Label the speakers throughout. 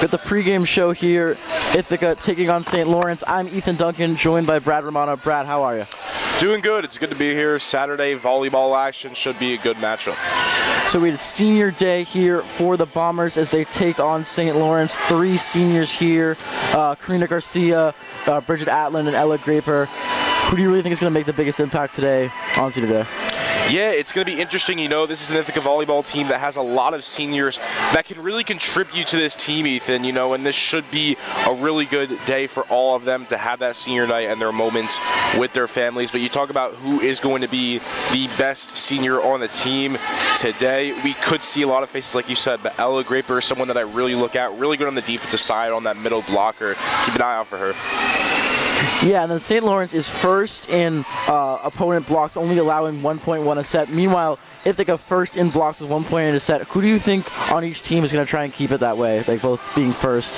Speaker 1: Got the pregame show here, Ithaca taking on St. Lawrence. I'm Ethan Duncan, joined by Brad Romano. Brad, how are you?
Speaker 2: Doing good. It's good to be here. Saturday volleyball action should be a good matchup.
Speaker 1: So we had senior day here for the Bombers as they take on St. Lawrence. 3 seniors here, Karina Garcia, Bridget Atlin, and Ella Graper. Who do you really think is going to make the biggest impact today on senior day?
Speaker 2: Yeah, it's going to be interesting. You know, this is an Ithaca volleyball team that has a lot of seniors that can really contribute to this team, Ethan, you know, and this should be a really good day for all of them to have that senior night and their moments with their families. But you talk about who is going to be the best senior on the team today. We could see a lot of faces, like you said, but Ella Graper is someone that I really look at, really good on the defensive side on that middle blocker. Keep an eye out for her.
Speaker 1: Yeah, and then St. Lawrence is first in opponent blocks, only allowing 1.1 a set. Meanwhile, Ithaca first in blocks with 1 point in a set. Who do you think on each team is going to try and keep it that way, like both being first?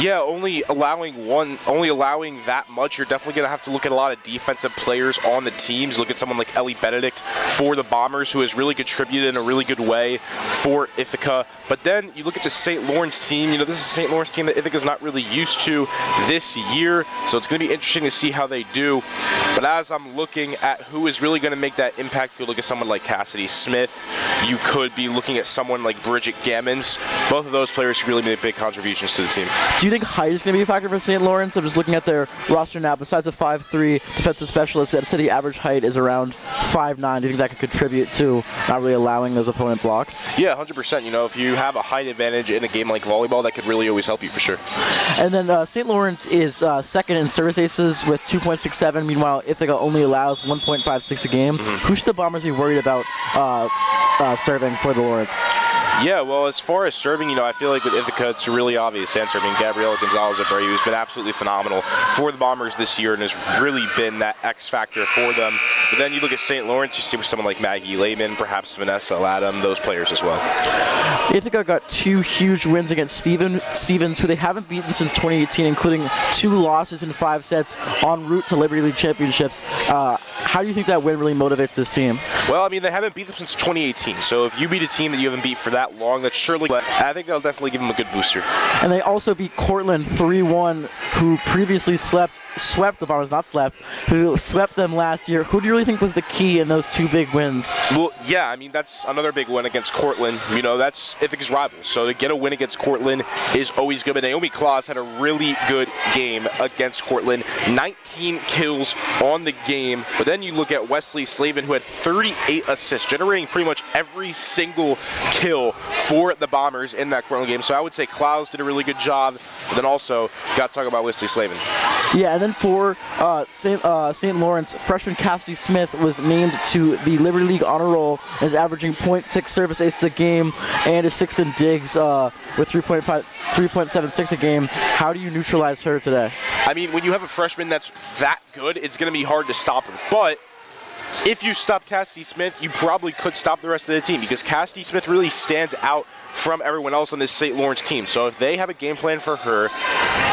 Speaker 2: Yeah, only allowing that much. You're definitely going to have to look at a lot of defensive players on the teams. Look at someone like Ellie Benedict for the Bombers, who has really contributed in a really good way for Ithaca. But then you look at the St. Lawrence team. You know, this is a St. Lawrence team that Ithaca's not really used to this year, so it's going to be interesting to see how they do. But as I'm looking at who is really going to make that impact, you look at someone like Cassidy Smith. You could be looking at someone like Bridget Gammons. Both of those players could really make big contributions to the team.
Speaker 1: Do you think height is going to be a factor for St. Lawrence? I'm just looking at their roster now. Besides a 5'3" defensive specialist, that city average height is around 5'9". Do you think that could contribute to not really allowing those opponent blocks?
Speaker 2: Yeah, 100%. You know, if you have a height advantage in a game like volleyball, that could really always help you for sure.
Speaker 1: And then St. Lawrence is second in service aces with 2.67. Meanwhile, Ithaca only allows 1.56 a game. Who should the Bombers be worried about serving for the Lawrence?
Speaker 2: Yeah, well, as far as serving, you know, I feel like with Ithaca, it's a really obvious answer. I mean, Gabriela Gonzalez-Abreu has been absolutely phenomenal for the Bombers this year and has really been that X factor for them. But then you look at St. Lawrence, you see someone like Maggie Lehman, perhaps Vanessa Latham, those players as well.
Speaker 1: Ithaca got 2 huge wins against Stevens, who they haven't beaten since 2018, including 2 losses in 5 sets en route to Liberty League championships. How do you think that win really motivates this team?
Speaker 2: Well, I mean, they haven't beat them since 2018, so if you beat a team that you haven't beat for that long, that's surely, I think that'll definitely give them a good booster.
Speaker 1: And they also beat Cortland 3-1, who previously swept the Bombers, who swept them last year. Who do you really think was the key in those 2 big wins?
Speaker 2: Well, yeah, I mean, that's another big win against Cortland. You know, that's Ithaca's rivals. So to get a win against Cortland is always good. But Naomi Claus had a really good game against Cortland. 19 kills on the game. But then you look at Wesley Slavin, who had 38 assists, generating pretty much every single kill for the Bombers in that Cortland game. So I would say Claus did a really good job. But then also, got to talk about Wesley Slavin.
Speaker 1: Yeah, and then for St. Lawrence, freshman Cassidy Smith was named to the Liberty League honor roll, is averaging 0.6 service aces a game and is 6th in digs with 3.76 a game. How do you neutralize her today?
Speaker 2: I mean, when you have a freshman that's that good, it's going to be hard to stop her. But if you stop Cassidy Smith, you probably could stop the rest of the team because Cassidy Smith really stands out from everyone else on this St. Lawrence team. So if they have a game plan for her,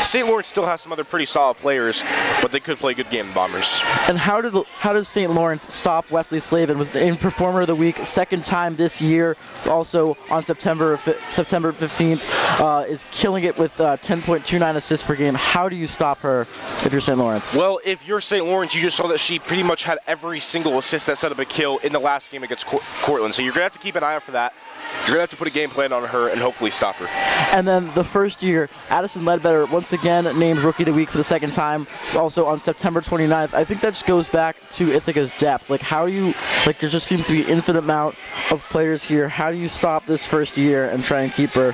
Speaker 2: St. Lawrence still has some other pretty solid players, but they could play a good game, the Bombers.
Speaker 1: And how does St. Lawrence stop Wesley Slavin? Was in Performer of the Week, 2nd time this year, also on September 15th, is killing it with 10.29 assists per game. How do you stop her if you're St. Lawrence?
Speaker 2: Well, if you're St. Lawrence, you just saw that she pretty much had every single assist that set up a kill in the last game against Cortland. So you're going to have to keep an eye out for that. You're going to have to put a game plan on her and hopefully stop her.
Speaker 1: And then the first year, Addison Ledbetter, once again named Rookie of the Week for the 2nd time. It's also on September 29th. I think that just goes back to Ithaca's depth. Like, how do you, like, there just seems to be an infinite amount of players here. How do you stop this first year and try and keep her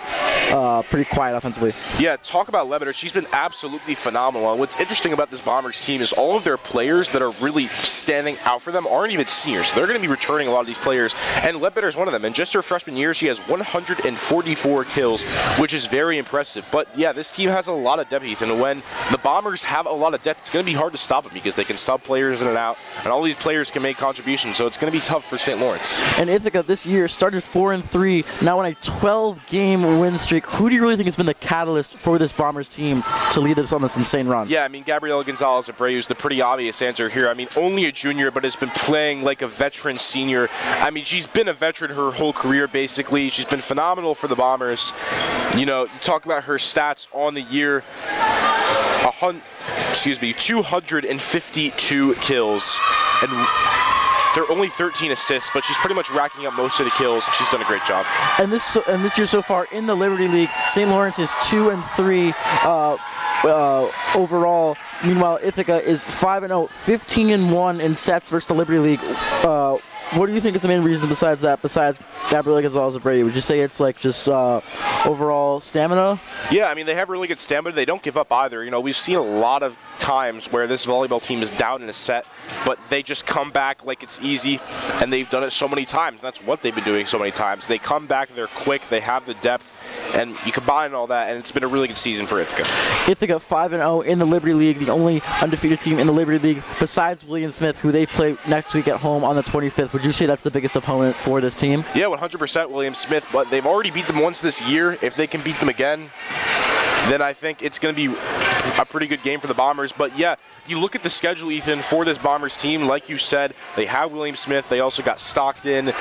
Speaker 1: pretty quiet offensively?
Speaker 2: Yeah, talk about Ledbetter. She's been absolutely phenomenal. And what's interesting about this Bombers team is all of their players that are really standing out for them aren't even seniors. So they're going to be returning a lot of these players, and Ledbetter is one of them. In just her freshman year, she has 144 kills, which is very impressive. But yeah, this team has a lot of depth, and when the Bombers have a lot of depth, it's going to be hard to stop them because they can sub players in and out, and all these players can make contributions, so it's going to be tough for St. Lawrence.
Speaker 1: And Ithaca this year started 4-3, now on a 12-game win streak. Who do you really think has been the catalyst for this Bombers team to lead us on this insane run?
Speaker 2: Yeah, I mean, Gabriela Gonzalez-Abreu is the pretty obvious answer here. I mean, only a junior, but has been playing like a veteran senior. I mean, she's been a veteran her whole career, basically. She's been phenomenal phenomenal for the Bombers. You know, you talk about her stats on the year. 252 kills, and there are only 13 assists, but she's pretty much racking up most of the kills. She's done a great job.
Speaker 1: And this year so far in the Liberty League, St. Lawrence is 2-3 overall. Meanwhile, Ithaca is 5-0, 15-1 in sets versus the Liberty League. What do you think is the main reason besides Gabriella Gonzalez-Brady? Would you say it's like just overall stamina?
Speaker 2: Yeah, I mean, they have really good stamina. They don't give up either. You know, we've seen a lot of times where this volleyball team is down in a set, but they just come back like it's easy, and they've done it so many times. That's what they've been doing so many times. They come back, they're quick, they have the depth, and you combine all that, and it's been a really good season for Ithaca.
Speaker 1: Ithaca 5-0 in the Liberty League, the only undefeated team in the Liberty League besides William Smith, who they play next week at home on the 25th. Would you say that's the biggest opponent for this team?
Speaker 2: Yeah, 100% William Smith, but they've already beat them once this year. If they can beat them again, then I think it's going to be a pretty good game for the Bombers. But yeah, you look at the schedule, Ethan, for this Bombers team. Like you said, they have William Smith. They also got Stockton,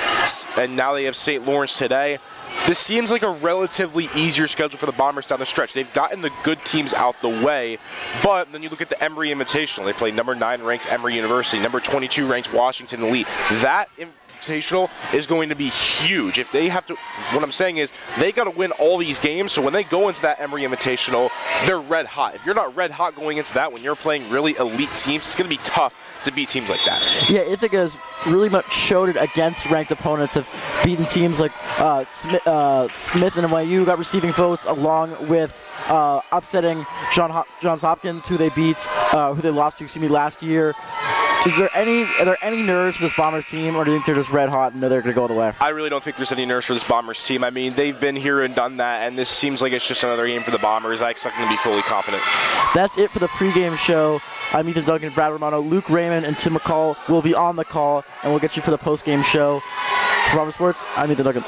Speaker 2: and now they have St. Lawrence today. This seems like a relatively easier schedule for the Bombers down the stretch. They've gotten the good teams out the way, but then you look at the Emory Invitational. They play number 9 ranked Emory University, number 22 ranked Washington Elite. That Invitational is going to be huge. If they have to, what I'm saying is they got to win all these games, so when they go into that Emory Invitational, they're red hot. If you're not red hot going into that when you're playing really elite teams, it's going to be tough to beat teams like that.
Speaker 1: Yeah, Ithaca has really much showed it against ranked opponents, have beaten teams like Smith and NYU, got receiving votes, along with upsetting Johns Hopkins, who they lost to last year. Are there any nerves for this Bombers team, or do you think they're just red hot and know they're going to go all the way?
Speaker 2: I really don't think there's any nerves for this Bombers team. I mean, they've been here and done that, and this seems like it's just another game for the Bombers. I expect them to be fully confident. That's
Speaker 1: it for the pregame show. I'm Ethan Duncan, Brad Romano, Luke Raymond, and Tim McCall will be on the call, and we'll get you for the postgame show. For Bomber Sports, I'm Ethan Duncan.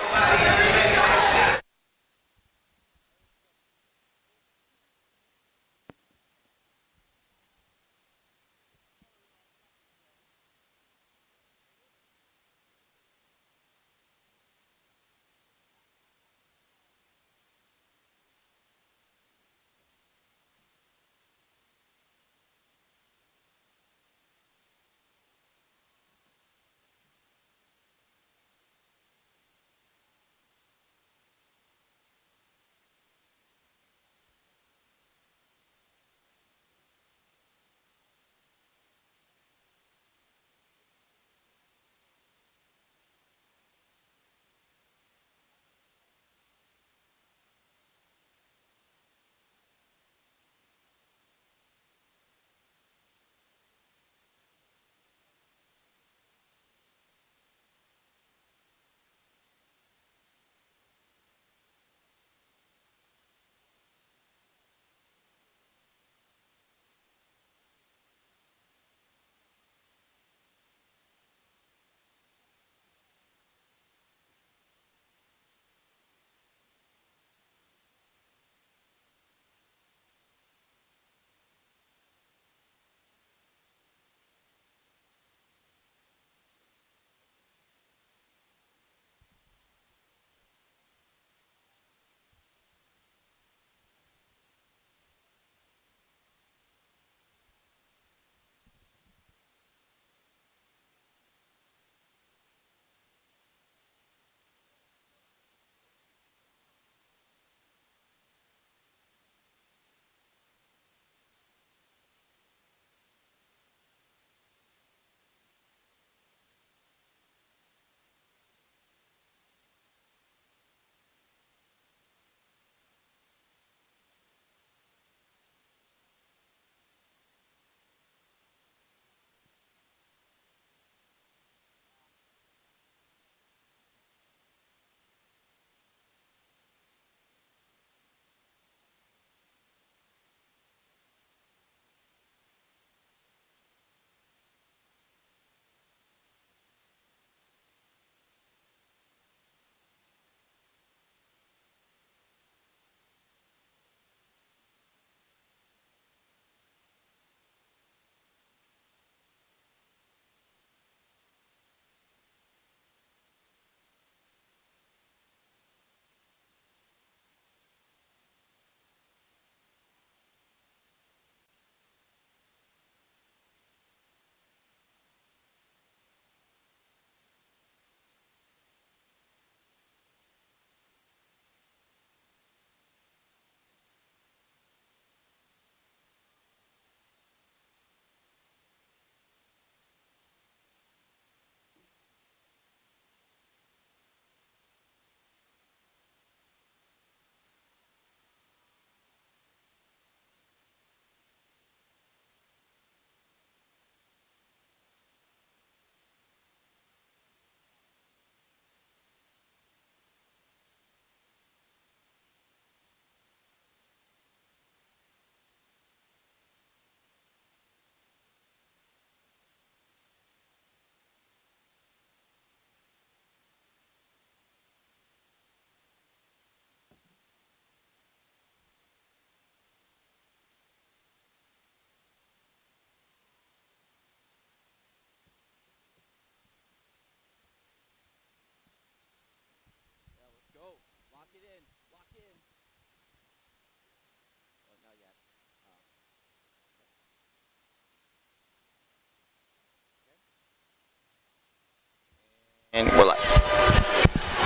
Speaker 3: And we're live.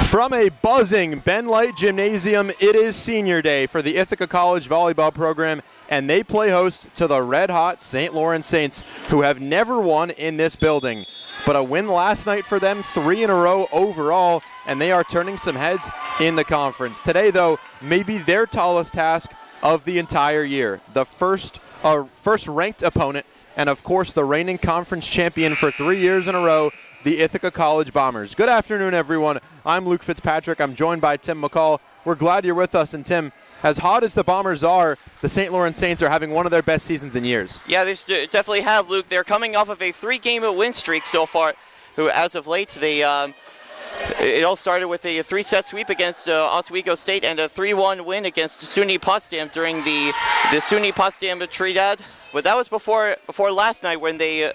Speaker 4: From a buzzing Ben Light Gymnasium, it is senior day for the Ithaca College volleyball program, and they play host to the red-hot St. Lawrence Saints, who have never won in this building. But a win last night for them, 3 in a row overall, and they are turning some heads in the conference. Today, though, may be their tallest task of the entire year. The first-ranked opponent, and of course the reigning conference champion for 3 years in a row, the Ithaca College Bombers. Good afternoon, everyone. I'm Luke Fitzpatrick. I'm joined by Tim McCall. We're glad you're with us. And Tim, as hot as the Bombers are, the St. Lawrence Saints are having one of their best seasons in years.
Speaker 3: Yeah, they definitely have, Luke. They're coming off of a 3-game win streak so far. Who, as of late, it all started with a 3-set sweep against Oswego State and a 3-1 win against SUNY Potsdam during the SUNY Potsdam Trinidad. But that was before last night when they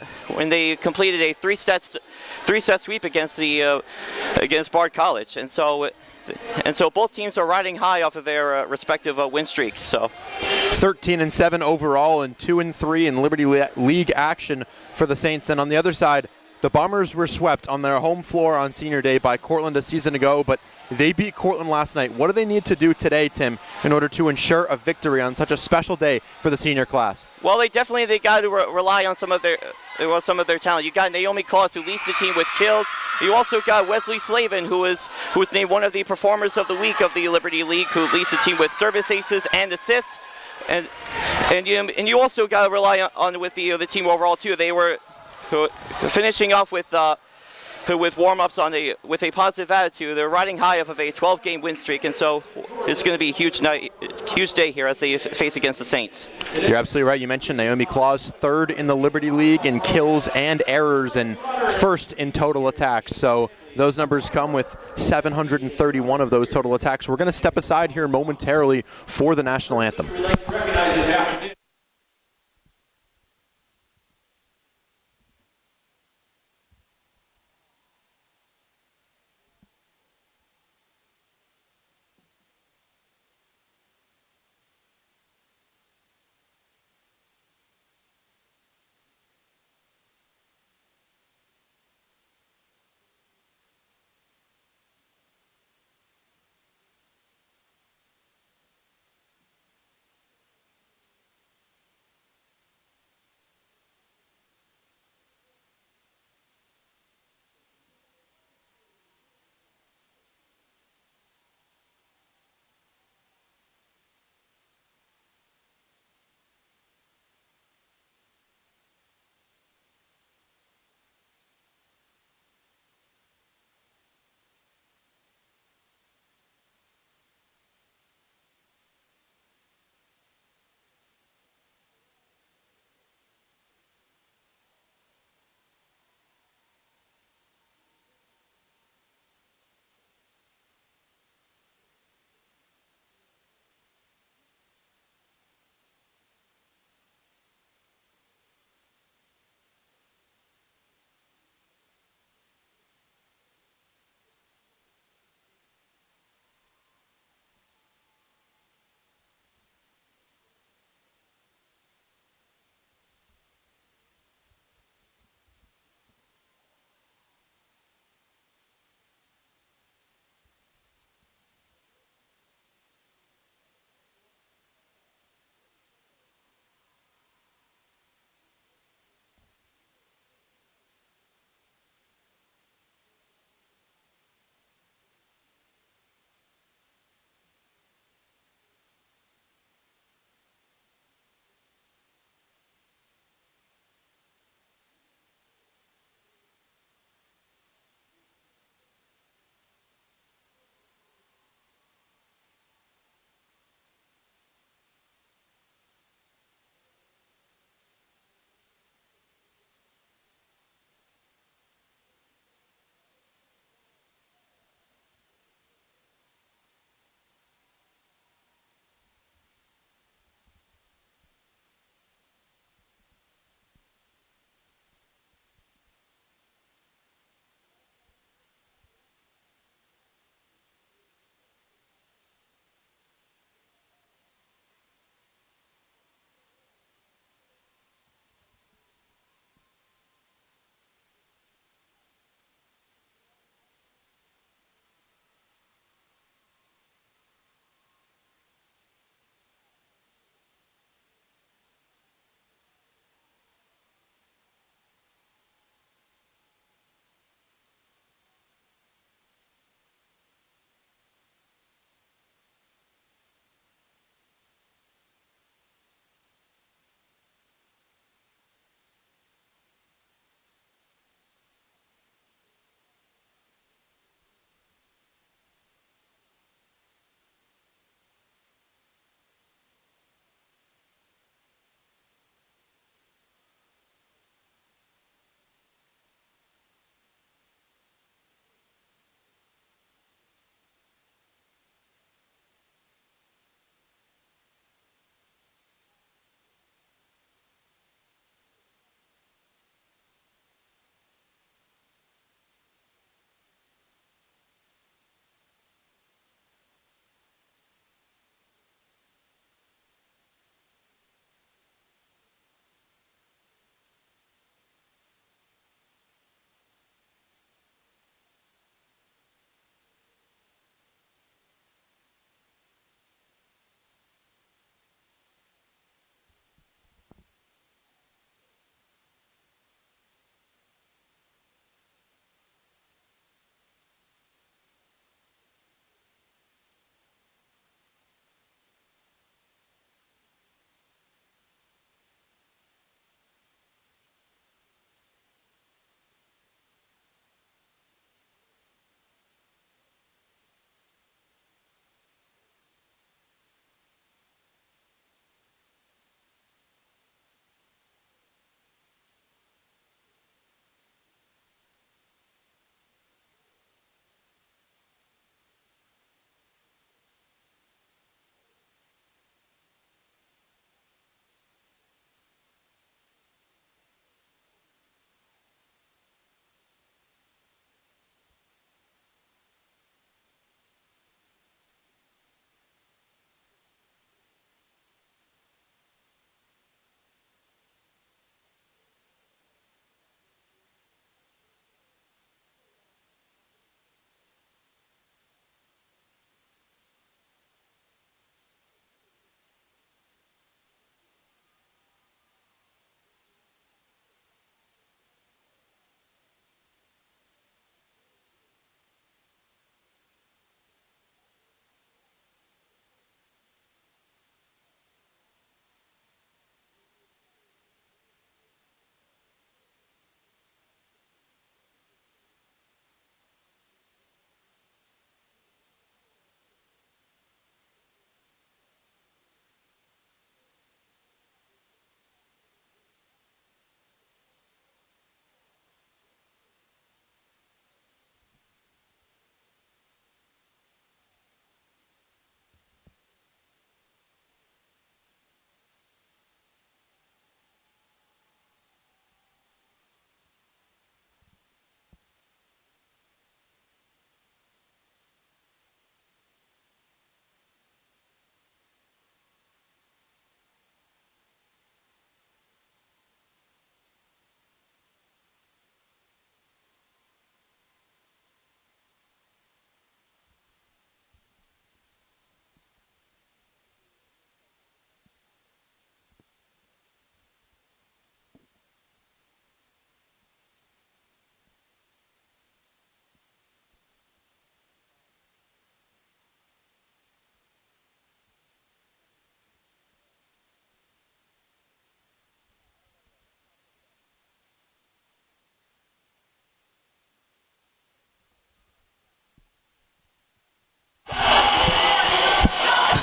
Speaker 3: completed a 3-set sweep against Bard College, and so both teams are riding high off of their respective win streaks. So
Speaker 4: 13-7 overall and 2-3 in Liberty League action for the Saints. And on the other side, the Bombers were swept on their home floor on senior day by Cortland a season ago, but they beat Cortland last night. What do they need to do today, Tim, in order to ensure a victory on such a special day for the senior class? Well,
Speaker 3: they got to rely on some of their talent. You got Naomi Claus, who leads the team with kills. You also got Wesley Slavin, who was named one of the performers of the week of the Liberty League, who leads the team with service aces and assists. And you also got to rely on with the team overall too. They were finishing off with warm-ups with a positive attitude. They're riding high off of a 12-game win streak, and so it's going to be a huge day here as they face against the Saints.
Speaker 4: You're absolutely right. You mentioned Naomi Claus, third in the Liberty League in kills and errors, and first in total attacks. So those numbers come with 731 of those total attacks. We're going to step aside here momentarily for the national anthem.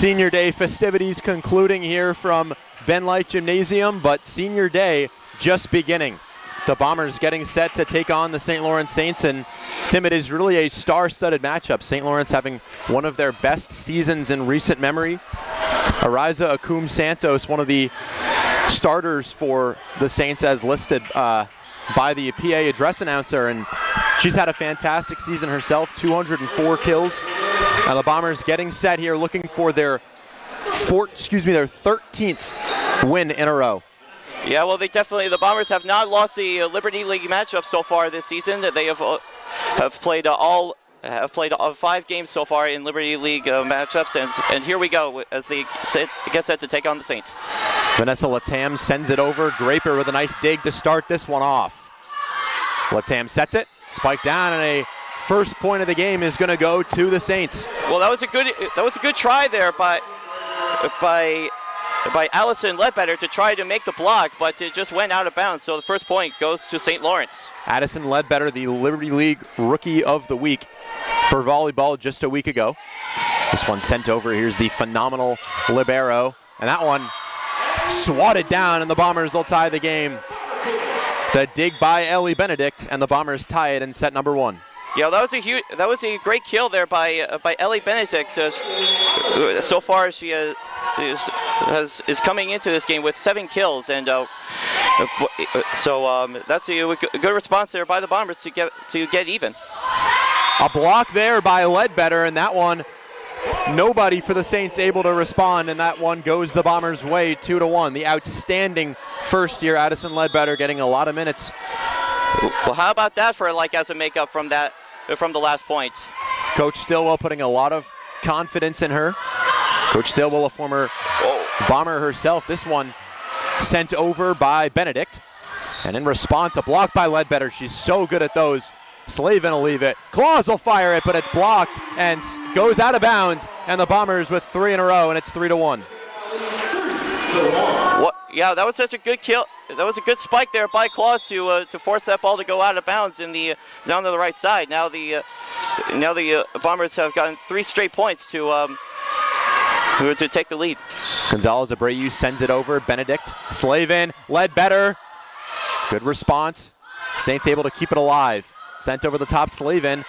Speaker 4: Senior Day festivities concluding here from Ben Light Gymnasium, but Senior Day just beginning. The Bombers getting set to take on the St. Lawrence Saints, and Tim, it is really a star-studded matchup. St. Lawrence having one of their best seasons in recent memory. Ariza Akum-Santos, one of the starters for the Saints as listed by the PA address announcer, and she's had a fantastic season herself, 204 kills. Now the Bombers getting set here, looking for their 13th win in a row.
Speaker 3: Yeah, well, the Bombers have not lost the Liberty League matchup so far this season. They have played all 5 games so far in Liberty League matchups, and here we go as they get set to take on the Saints.
Speaker 4: Vanessa Latam sends it over. Graper with a nice dig to start this one off. Latam sets it, spike down, and a first point of the game is going to go to the Saints.
Speaker 3: Well, that was a good try there by Allison Ledbetter to try to make the block, but it just went out of bounds. So the first point goes to St. Lawrence.
Speaker 4: Addison Ledbetter, the Liberty League Rookie of the Week for volleyball just a week ago. This one sent over. Here's the phenomenal libero, and that one swatted down, and the Bombers will tie the game. The dig by Ellie Benedict, and the Bombers tie it in set number 1.
Speaker 3: Yeah, that was a great kill there by Ellie Benedict. So far, she is coming into this game with 7 kills, and that's a good response there by the Bombers to get even.
Speaker 4: A block there by Ledbetter, and that one, nobody for the Saints able to respond, and that one goes the Bombers' way, 2-1. The outstanding first year Addison Ledbetter getting a lot of minutes.
Speaker 3: Well, how about that for as a makeup from the last point?
Speaker 4: Coach Stillwell putting a lot of confidence in her. Coach Stillwell, a former Bomber herself. This one sent over by Benedict. And in response, a block by Ledbetter. She's so good at those. Slavin will leave it. Claus will fire it, but it's blocked and goes out of bounds. And the Bombers with 3 in a row, and it's 3-1.
Speaker 3: Yeah, that was such a good kill. That was a good spike there by Claus to force that ball to go out of bounds down to the right side. Now the Bombers have gotten 3 straight points to take the lead.
Speaker 4: Gonzalez Abreu sends it over. Benedict, Slavin, Ledbetter. Good response. Saints able to keep it alive. Sent over the top, Slavin.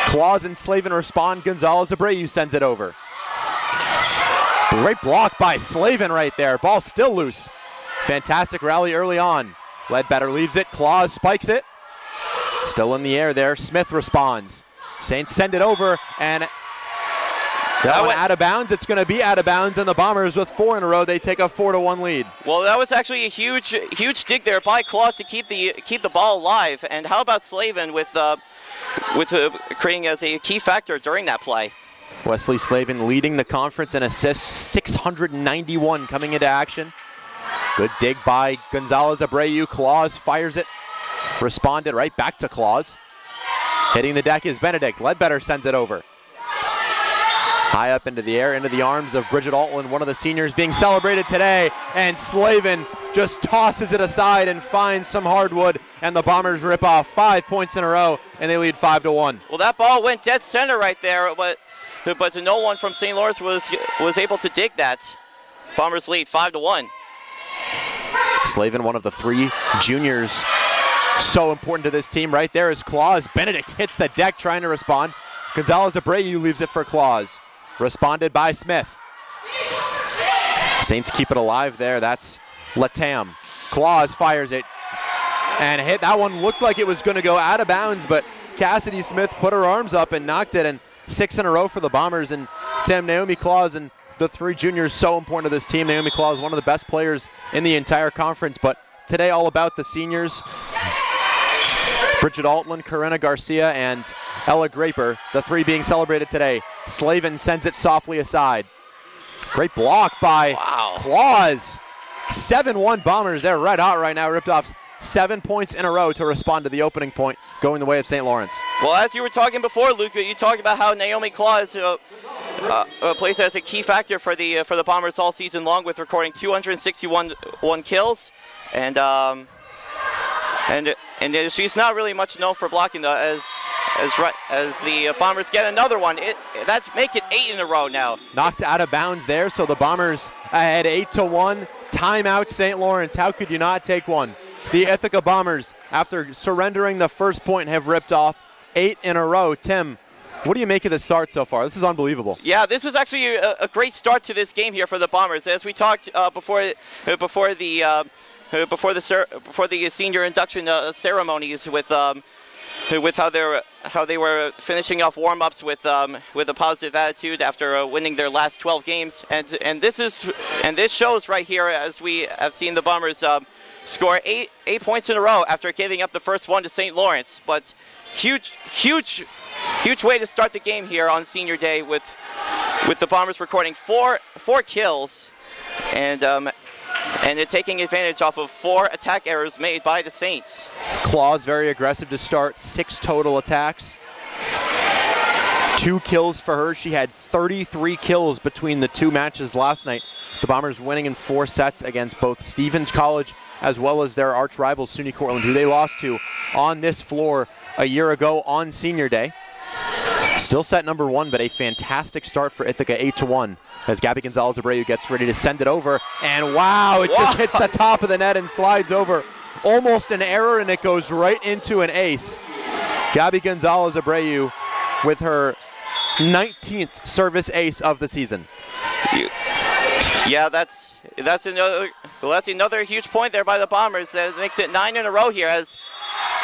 Speaker 4: Claus and Slavin respond. Gonzalez Abreu sends it over. Great block by Slavin right there. Ball still loose. Fantastic rally early on. Ledbetter leaves it. Claus spikes it. Still in the air there. Smith responds. Saints send it over, and that one out of bounds. It's going to be out of bounds, and the Bombers with 4 in a row, they take a 4-1 lead. Well,
Speaker 3: that was actually a huge dig there by Claus to keep the ball alive. And how about Slavin with creating as a key factor during that play?
Speaker 4: Wesley Slavin leading the conference in assists, 691 coming into action. Good dig by Gonzalez Abreu. Claus fires it. Responded right back to Claus. Hitting the deck is Benedict. Ledbetter sends it over. High up into the air, into the arms of Bridget Altland, one of the seniors being celebrated today. And Slavin just tosses it aside and finds some hardwood. And the Bombers rip off 5 points in a row, and they lead 5-1.
Speaker 3: Well, that ball went dead center right there, but no one from St. Lawrence was able to dig that. Bombers lead 5-1.
Speaker 4: Slavin, one of the 3 juniors, so important to this team. Right there is Claus. Benedict hits the deck trying to respond. Gonzalez Abreu leaves it for Claus. Responded by Smith. Saints keep it alive there. That's Latam. Claus fires it and hit. That one looked like it was going to go out of bounds, but Cassidy Smith put her arms up and knocked it, and 6 in a row for the Bombers. And Tim, Naomi Claus and the 3 juniors, so important to this team. Naomi Claus, one of the best players in the entire conference, but today all about the seniors. Bridget Altland, Corinna Garcia, and Ella Graper, the 3 being celebrated today. Slavin sends it softly aside. Great block by Claus. 7-1 Bombers. They're red hot right now. Ripped off 7 points in a row to respond to the opening point, going the way of St. Lawrence.
Speaker 3: Well, as you were talking before, Luca, you talked about how Naomi Claus plays as a key factor for the Bombers all season long, with recording 261 kills, and she's not really much known for blocking, as as the Bombers get another one. That's make it 8 in a row now.
Speaker 4: Knocked out of bounds there, so the Bombers ahead 8-1. Timeout St. Lawrence. How could you not take one? The Ithaca Bombers, after surrendering the first point, have ripped off 8 in a row. Tim, what do you make of the start so far? This is unbelievable.
Speaker 3: Yeah, this was actually a great start to this game here for the Bombers. As we talked before the senior induction ceremonies with how they were finishing off warm-ups with a positive attitude after winning their last 12 games, and this shows right here as we have seen the Bombers score eight points in a row after giving up the first one to St. Lawrence. But huge way to start the game here on Senior Day with the Bombers recording four kills and it taking advantage off of 4 attack errors made by the Saints.
Speaker 4: Claus very aggressive to start, 6 total attacks. 2 kills for her. She had 33 kills between the 2 matches last night. The Bombers winning in 4 sets against both Stevens College as well as their arch rival SUNY Cortland, who they lost to on this floor a year ago on Senior Day. Still set number 1, but a fantastic start for Ithaca, 8-1, as Gabby Gonzalez-Abreu gets ready to send it over. And wow, it just hits the top of the net and slides over. Almost an error, and it goes right into an ace. Gabby Gonzalez-Abreu with her 19th service ace of the season.
Speaker 3: Yeah, that's another huge point there by the Bombers. That makes it 9 in a row here. As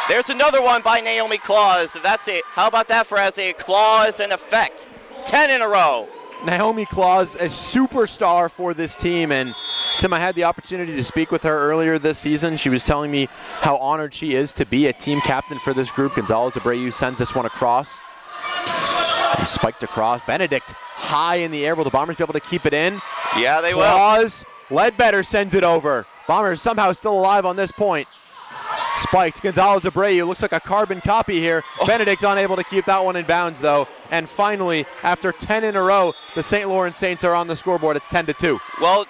Speaker 3: there's another one by Naomi Claus. That's it. How about that for as a clause in effect? 10 in a row.
Speaker 4: Naomi Claus, a superstar for this team, and Tim, I had the opportunity to speak with her earlier this season. She was telling me how honored she is to be a team captain for this group. Gonzalez-Abreu sends this one across. And spiked across. Benedict high in the air. Will the Bombers be able to keep it in?
Speaker 3: Yeah, they will.
Speaker 4: Claus, Ledbetter sends it over. Bombers somehow still alive on this point. Spiked. Gonzalez-Abreu looks like a carbon copy here. Benedict unable to keep that one in bounds, though. And finally, after 10 in a row, the St. Lawrence Saints are on the scoreboard. It's 10-2.
Speaker 3: Well,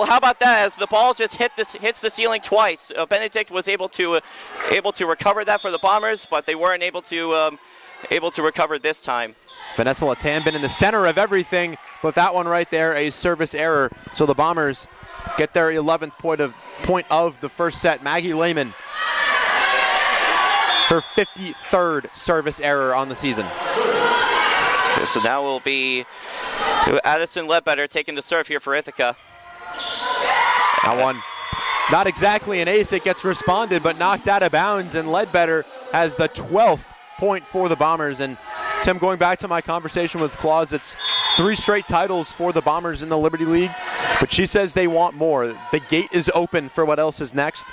Speaker 3: how about that? As the ball just hits the ceiling twice, Benedict was able to recover that for the Bombers, but they weren't able to recover this time.
Speaker 4: Vanessa Latan been in the center of everything, but that one right there, a service error. So the Bombers get their 11th point of the first set. Maggie Lehman, her 53rd service error on the season.
Speaker 3: So now will be Addison Ledbetter taking the serve here for Ithaca.
Speaker 4: That one, not exactly an ace. It gets responded, but knocked out of bounds, and Ledbetter has the 12th point for the Bombers. And Tim, going back to my conversation with Claus, it's 3 straight titles for the Bombers in the Liberty League, but she says they want more. The gate is open for what else is next.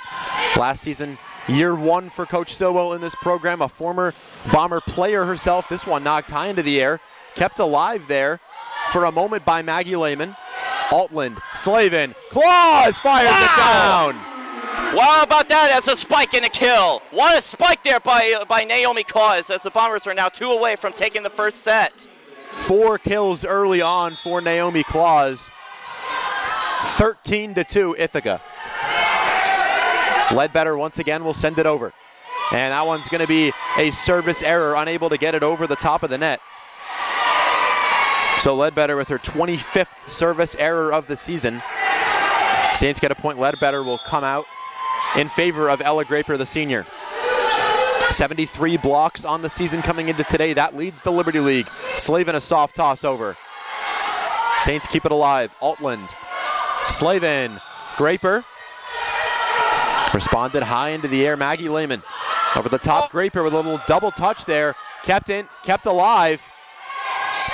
Speaker 4: Last season, year 1 for Coach Stillwell in this program, a former Bomber player herself. This one knocked high into the air, kept alive there for a moment by Maggie Lehman. Altland, Slavin, Claus fires it down.
Speaker 3: Wow, how about that as a spike and a kill. What a spike there by Naomi Claus, as the Bombers are now 2 away from taking the first set.
Speaker 4: 4 kills early on for Naomi Claus. 13-2 Ithaca. Ledbetter once again will send it over. And that one's going to be a service error, unable to get it over the top of the net. So Ledbetter with her 25th service error of the season. Saints get a point. Ledbetter will come out in favor of Ella Graper, the senior. 73 blocks on the season coming into today. That leads the Liberty League. Slavin a soft toss over. Saints keep it alive. Altland, Slavin, Graper. Responded high into the air. Maggie Lehman over the top. Graper with a little double touch there. Kept alive.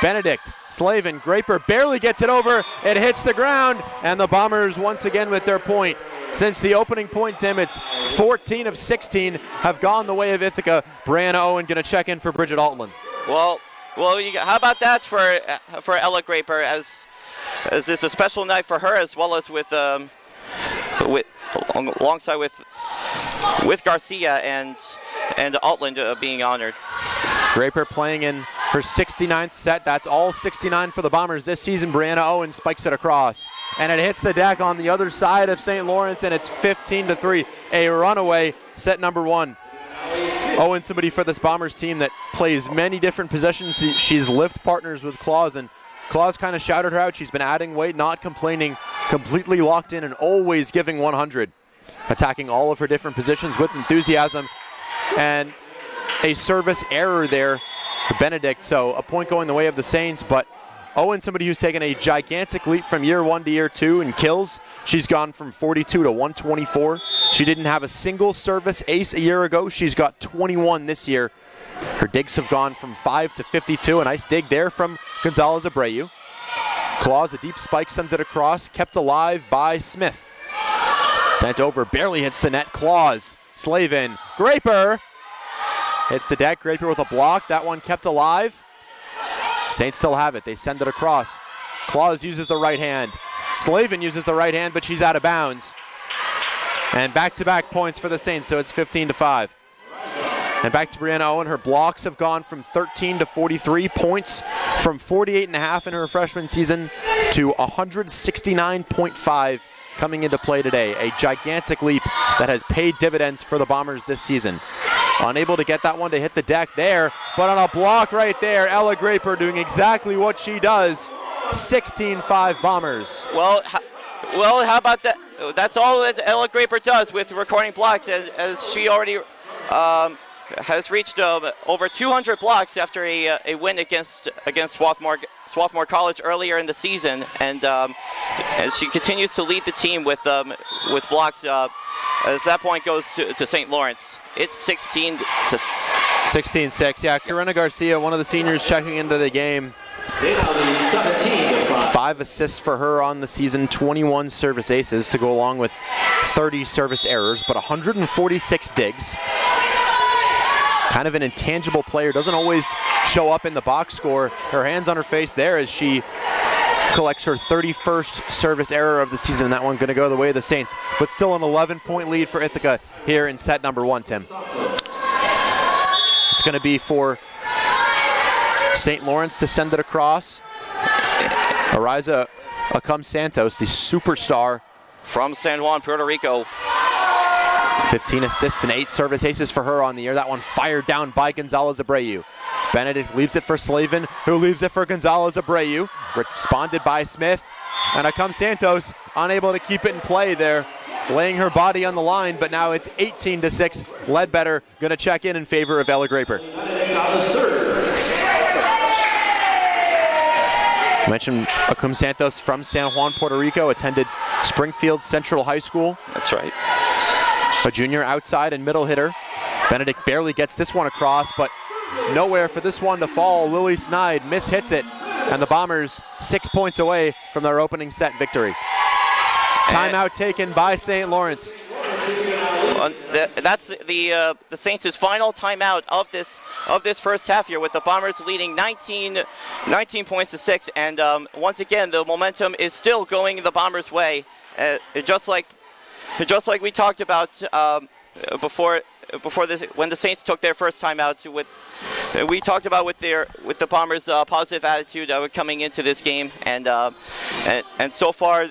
Speaker 4: Benedict, Slavin, Graper barely gets it over. It hits the ground, and the Bombers once again with their point. Since the opening point, Tim, it's 14 of 16 have gone the way of Ithaca. Brianna Owen going to check in for Bridget Altland.
Speaker 3: Well, how about that for Ella Graper, as it's a special night for her, as well as alongside with Garcia and Altland being honored.
Speaker 4: Graper playing in her 69th set. That's all 69 for the Bombers this season. Brianna Owen spikes it across, and it hits the deck on the other side of St. Lawrence, and it's 15-3, a runaway set number 1. Owen, somebody for this Bombers team that plays many different positions. She's lift partners with Claus, and Claus kind of shouted her out. She's been adding weight, not complaining, completely locked in and always giving 100. Attacking all of her different positions with enthusiasm. And a service error there for Benedict, so a point going the way of the Saints, but Owen, somebody who's taken a gigantic leap from year 1 to year 2 in kills. She's gone from 42 to 124. She didn't have a single service ace a year ago. She's got 21 this year. Her digs have gone from 5 to 52. A nice dig there from Gonzalez Abreu. Claus, a deep spike, sends it across, kept alive by Smith. Sent over, barely hits the net. Claus, Slavin, Graper. Hits the deck, Graper with a block. That one kept alive. Saints still have it. They send it across. Claus uses the right hand. Slavin uses the right hand, but she's out of bounds. And back-to-back points for the Saints, so it's 15-5. And back to Brianna Owen. Her blocks have gone from 13 to 43 points, from 48.5 in her freshman season to 169.5 coming into play today. A gigantic leap that has paid dividends for the Bombers this season. Unable to get that one to hit the deck there, but on a block right there, Ella Graper doing exactly what she does. 16-5 Bombers.
Speaker 3: Well, how about that? That's all that Ella Graper does with recording blocks, as she already has reached over 200 blocks after a win against Swarthmore College earlier in the season, and she continues to lead the team with blocks. As that point goes to St. Lawrence, it's
Speaker 4: 16-6. Yeah, Corinna Garcia, one of the seniors checking into the game. 5 assists for her on the season, 21 service aces to go along with 30 service errors, but 146 digs. Kind of an intangible player, doesn't always show up in the box score. Her hands on her face there as she collects her 31st service error of the season. That one going to go the way of the Saints, but still an 11-point lead for Ithaca here in set number 1, Tim. It's going to be for St. Lawrence to send it across. Ariza Acum Santos, the superstar
Speaker 3: from San Juan, Puerto Rico.
Speaker 4: 15 assists and 8 service aces for her on the year. That one fired down by Gonzalez Abreu. Benedict leaves it for Slavin, who leaves it for Gonzalez Abreu. Responded by Smith. And Acum Santos unable to keep it in play there, laying her body on the line, but now it's 18-6. Ledbetter going to check in favor of Ella Graper. I mentioned Acum Santos from San Juan, Puerto Rico, attended Springfield Central High School.
Speaker 3: That's right.
Speaker 4: A junior outside and middle hitter. Benedict barely gets this one across, but nowhere for this one to fall. Lily Snide mishits it, and the Bombers 6 points away from their opening set victory. Timeout taken by St. Lawrence.
Speaker 3: That's the Saints' final timeout of this first half here, with the Bombers leading 19 points to 6, and once again the momentum is still going the Bombers' way, just like we talked about before this, when the Saints took their first timeout. We talked about with the Bombers' positive attitude coming into this game, and so far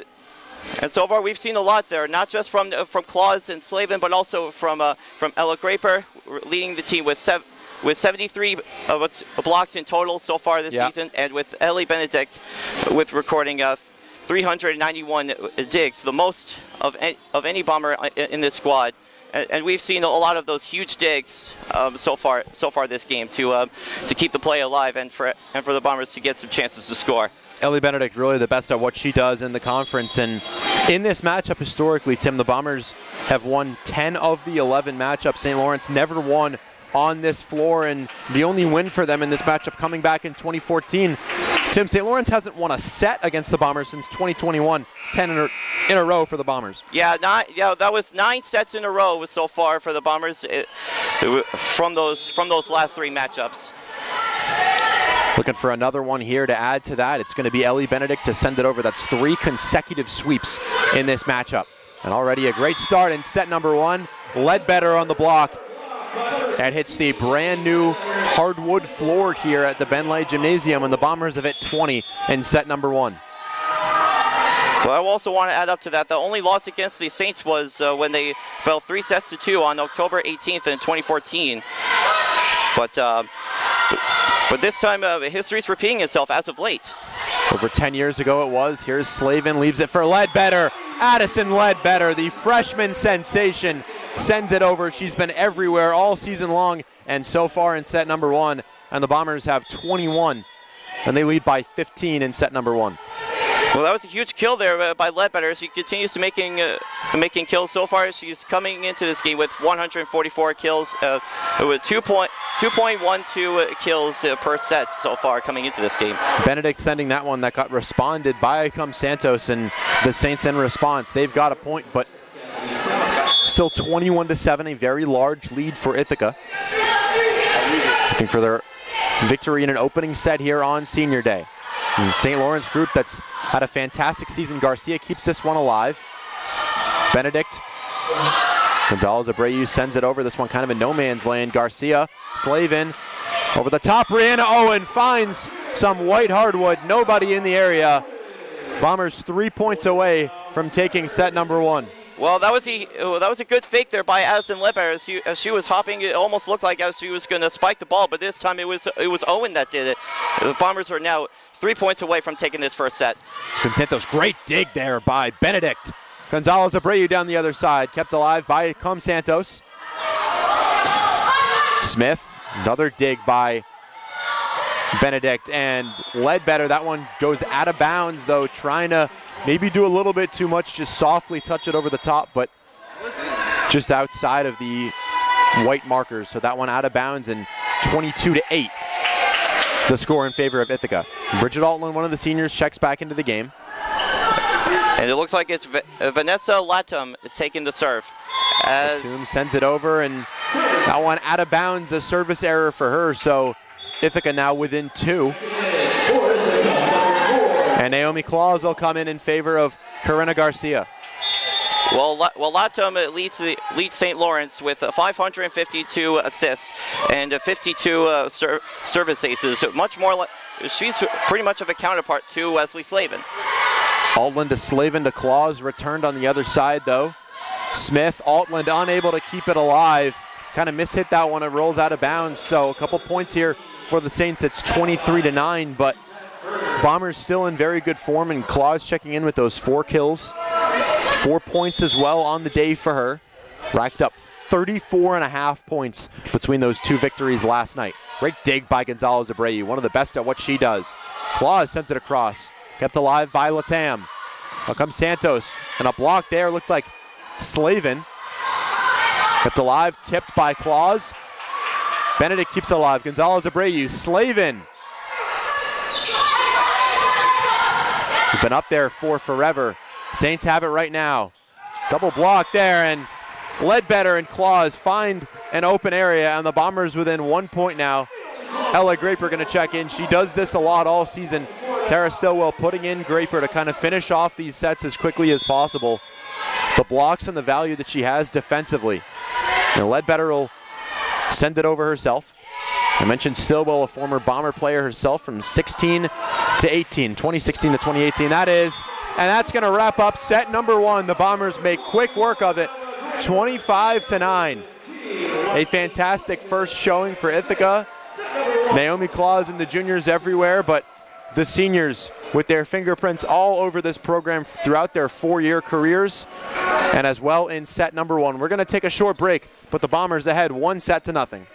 Speaker 3: we've seen a lot there, not just from Claus and Slavin, but also from Ella Graper, leading the team with 73 blocks in total so far this season, and with Ellie Benedict with recording 391 digs, the most of any Bomber in this squad. And we've seen a lot of those huge digs so far this game to keep the play alive, and for the Bombers to get some chances to score.
Speaker 4: Ellie Benedict really the best at what she does in the conference, and in this matchup historically, Tim, the Bombers have won 10 of the 11 matchups. St. Lawrence never won on this floor, and the only win for them in this matchup coming back in 2014. Tim, St. Lawrence hasn't won a set against the Bombers since 2021. 10 in a row for the Bombers.
Speaker 3: That was 9 sets in a row so far for the Bombers from those last 3 matchups.
Speaker 4: Looking for another one here to add to that. It's going to be Ellie Benedict to send it over. That's 3 consecutive sweeps in this matchup. And already a great start in set number 1. Ledbetter on the block. That hits the brand new hardwood floor here at the Ben Light Gymnasium, and the Bombers have hit 20 in set number 1.
Speaker 3: Well, I also want to add up to that. The only loss against the Saints was when they fell 3-2 on October 18th in 2014. But this time, history's repeating itself as of late.
Speaker 4: Over 10 years ago it was. Here's Slavin, leaves it for Ledbetter. Addison Ledbetter, the freshman sensation, sends it over. She's been everywhere all season long and so far in set number 1. And the Bombers have 21, and they lead by 15 in set number 1.
Speaker 3: Well, that was a huge kill there by Ledbetter. She continues to making kills so far. She's coming into this game with 144 kills, with 2.12 kills per set so far coming into this game.
Speaker 4: Benedict sending that one that got responded by Santos, and the Saints in response. They've got a point, but still 21-7, a very large lead for Ithaca. Looking for their victory in an opening set here on Senior Day. The St. Lawrence group that's had a fantastic season. Garcia keeps this one alive. Benedict. Gonzalez Abreu sends it over. This one kind of in no man's land. Garcia, Slavin, over the top. Brianna Owen finds some white hardwood. Nobody in the area. Bombers 3 points away from taking set number 1.
Speaker 3: Well, that was a good fake there by Addison Ledbetter. As she was hopping, it almost looked like as she was going to spike the ball, but this time it was Owen that did it. The Bombers are now 3 points away from taking this first set.
Speaker 4: Santos, great dig there by Benedict. Gonzalez Abreu down the other side, kept alive by Santos. Smith, another dig by Benedict, and Ledbetter, that one goes out of bounds though, trying to maybe do a little bit too much, just softly touch it over the top, but just outside of the white markers. So that one out of bounds, and 22-8, the score in favor of Ithaca. Bridget Altman, one of the seniors, checks back into the game.
Speaker 3: And it looks like it's Vanessa Latham taking the serve. As
Speaker 4: Batum sends it over, and that one out of bounds, a service error for her. So Ithaca now within 2. And Naomi Claus will come in favor of Corinna Garcia.
Speaker 3: Well, Latham leads St. Lawrence with 552 assists and 52 service aces. Much more like she's pretty much of a counterpart to Wesley Slavin.
Speaker 4: Altland to Slavin to Claus, returned on the other side though. Smith, Altland unable to keep it alive. Kind of mishit that one, it rolls out of bounds. So a couple points here for the Saints. It's 23-9, but Bombers still in very good form, and Claus checking in with those 4 kills. 4 points as well on the day for her. Racked up 34.5 points between those 2 victories last night. Great dig by Gonzalez Abreu, one of the best at what she does. Claus sends it across, kept alive by Latam. Now comes Santos, and a block there, looked like Slavin. Kept alive, tipped by Claus. Benedict keeps it alive, Gonzalez Abreu, Slavin. We've been up there for forever. Saints have it right now. Double block there, and Ledbetter and Claus find an open area, and the Bombers within 1 point now. Ella Graper going to check in. She does this a lot all season. Tara Stillwell putting in Graper to kind of finish off these sets as quickly as possible. The blocks and the value that she has defensively. And Ledbetter will send it over herself. I mentioned Stillwell, a former Bomber player herself from 16 to 18, 2016 to 2018 that is. And that's going to wrap up set number 1. The Bombers make quick work of it, 25-9. A fantastic first showing for Ithaca. Naomi Claus and the juniors everywhere, but the seniors with their fingerprints all over this program throughout their 4-year careers, and as well in set number 1. We're going to take a short break, but the Bombers ahead 1-0.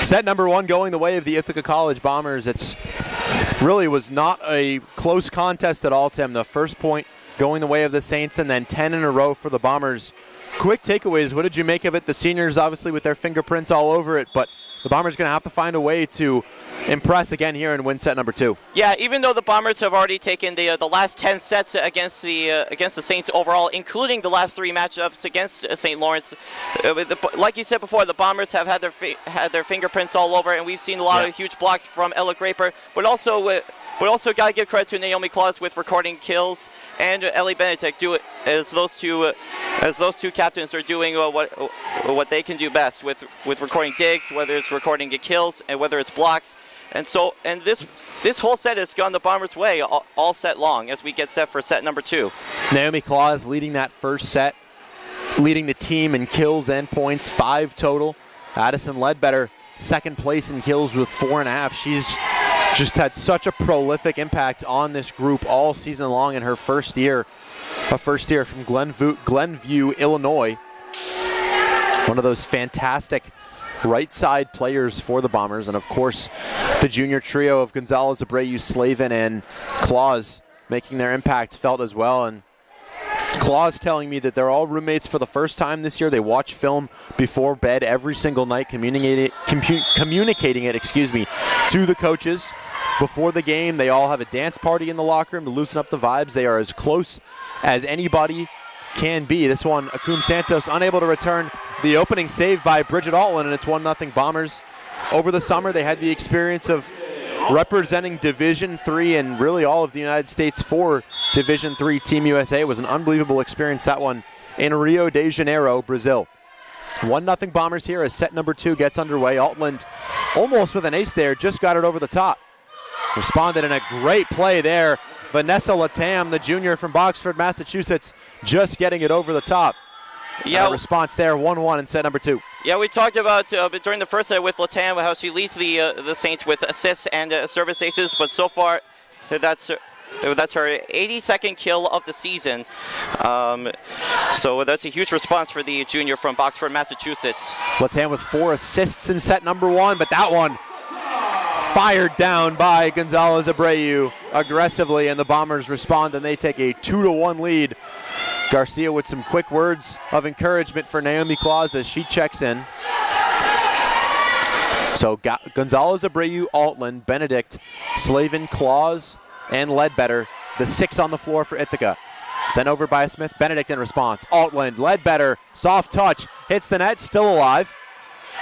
Speaker 4: Set number 1 going the way of the Ithaca College Bombers. It's really was not a close contest at all, Tim. The first point going the way of the Saints, and then 10 in a row for the Bombers. Quick takeaways. What did you make of it? The seniors, obviously, with their fingerprints all over it, but the Bombers going to have to find a way to impress again here and win set number 2.
Speaker 3: Yeah, even though the Bombers have already taken the last 10 sets against the Saints overall, including the last 3 matchups against St. Lawrence, like you said before, the Bombers have had their fingerprints all over, and we've seen a lot of huge blocks from Ella Graper, but also got to give credit to Naomi Claus with recording kills, and Ellie Benedict do it as those two captains are doing what they can do best with recording digs, whether it's recording kills and whether it's blocks, and this whole set has gone the Bombers' way all set long as we get set for set number 2.
Speaker 4: Naomi Claus leading that first set, leading the team in kills and points, 5 total. Addison Ledbetter second place in kills with 4.5. She's just had such a prolific impact on this group all season long in her first year. A first year from Glenview, Illinois. One of those fantastic right side players for the Bombers. And of course, the junior trio of Gonzalez, Abreu, Slavin, and Claus making their impact felt as well. And Claus telling me that they're all roommates for the first time this year. They watch film before bed every single night, communicating it to the coaches. Before the game, they all have a dance party in the locker room to loosen up the vibes. They are as close as anybody can be. This one, Akum Santos unable to return the opening save by Bridget Altland, and it's 1-0 Bombers. Over the summer, they had the experience of representing Division III and really all of the United States for Division III Team USA. It was an unbelievable experience, that one, in Rio de Janeiro, Brazil. 1-0 Bombers here as set number 2 gets underway. Altland almost with an ace there, just got it over the top. Responded in a great play there. Vanessa Latam, the junior from Boxford, Massachusetts, just getting it over the top. Yeah, response there, 1-1 in set number 2.
Speaker 3: Yeah, we talked about during the first set with Latam how she leads the Saints with assists and service aces, but so far that's her 82nd kill of the season. So that's a huge response for the junior from Boxford, Massachusetts.
Speaker 4: Latam with 4 assists in set number 1, but that one fired down by Gonzalez Abreu aggressively, and the Bombers respond and they take a 2-1 lead. Garcia with some quick words of encouragement for Naomi Claus as she checks in. So Gonzalez Abreu, Altland, Benedict, Slavin, Claus, and Ledbetter, the 6 on the floor for Ithaca. Sent over by Smith, Benedict in response. Altland, Ledbetter, soft touch, hits the net, still alive.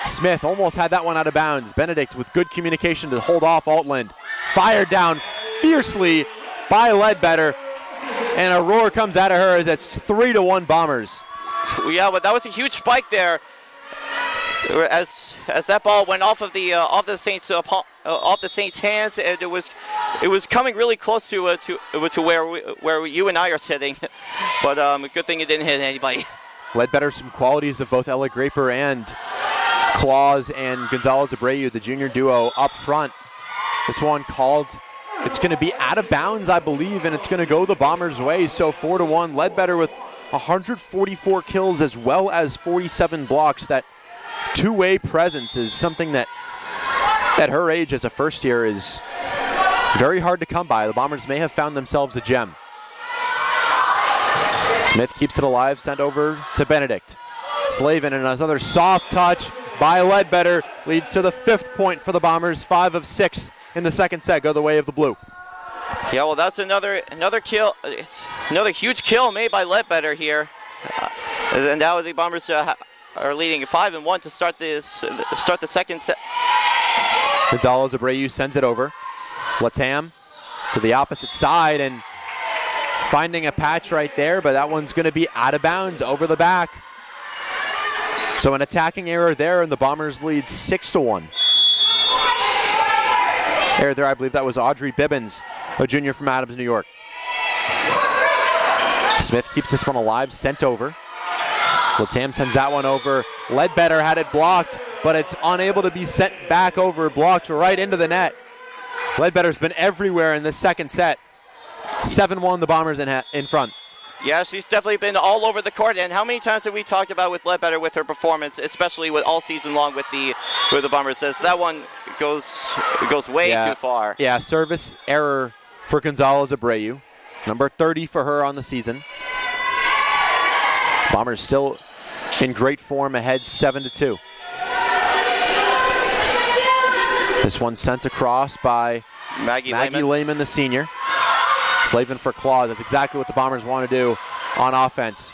Speaker 4: Smith almost had that one out of bounds. Benedict with good communication to hold off Altland. Fired down fiercely by Ledbetter, and a roar comes out of her as it's 3-1 Bombers.
Speaker 3: Yeah, but that was a huge spike there. As that ball went off of the Saints' hands, and it was coming really close to where you and I are sitting. But good thing it didn't hit anybody.
Speaker 4: Ledbetter, some qualities of both Ella Graper and Claus and Gonzalez Abreu, the junior duo up front. This one called, it's going to be out of bounds, I believe, and it's going to go the Bombers' way. So 4-1. Ledbetter with 144 kills as well as 47 blocks. That two-way presence is something that at her age as a first year is very hard to come by. The Bombers may have found themselves a gem. Smith keeps it alive, sent over to Benedict. Slavin and another soft touch by Ledbetter leads to the 5th point for the Bombers. 5 of 6 in the second set go the way of the blue.
Speaker 3: Yeah, well, that's another kill, another huge kill made by Ledbetter here. And now the Bombers are leading 5-1 to start the second set.
Speaker 4: Gonzalez Abreu sends it over. Latam to the opposite side and finding a patch right there, but that one's going to be out of bounds over the back. So an attacking error there, and the Bombers lead 6-1. Error there, I believe that was Audrey Bibbins, a junior from Adams, New York. Smith keeps this one alive, sent over. Latam sends that one over. Ledbetter had it blocked, but it's unable to be sent back over, blocked right into the net. Ledbetter's been everywhere in this second set. 7-1, the Bombers in front.
Speaker 3: Yeah, she's definitely been all over the court. And how many times have we talked about with Ledbetter with her performance, especially with all season long with the Bombers? Says that one goes way too far.
Speaker 4: Yeah, service error for Gonzalez Abreu. Number 30 for her on the season. Bombers still in great form, ahead 7-2. This one sent across by Maggie Lehman, the senior. Slavin for Claus. That's exactly what the Bombers want to do on offense.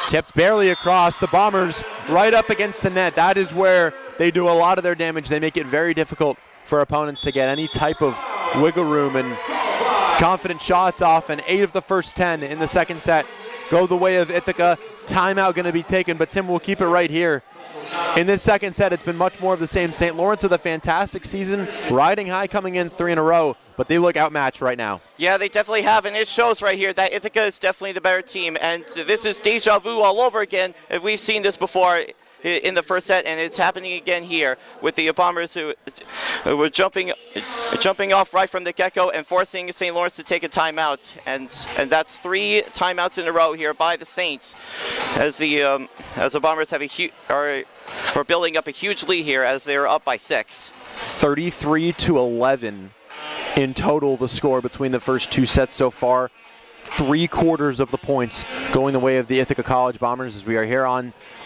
Speaker 4: Tipped barely across. The Bombers right up against the net. That is where they do a lot of their damage. They make it very difficult for opponents to get any type of wiggle room and confident shots off. And 8 of the first 10 in the second set go the way of Ithaca. Timeout going to be taken, but Tim will keep it right here. In this second set, it's been much more of the same. St. Lawrence with a fantastic season, riding high, coming in 3 in a row, but they look outmatched right now.
Speaker 3: Yeah, they definitely have, and it shows right here that Ithaca is definitely the better team, and this is deja vu all over again. We've seen this before in the first set, and it's happening again here with the Bombers who were jumping off right from the get-go and forcing St. Lawrence to take a timeout, and that's 3 timeouts in a row here by the Saints as the Bombers have are building up a huge lead here as they're up by 6.
Speaker 4: 33-11 in total the score between the first 2 sets so far. 3/4 of the points going the way of the Ithaca College Bombers as we are here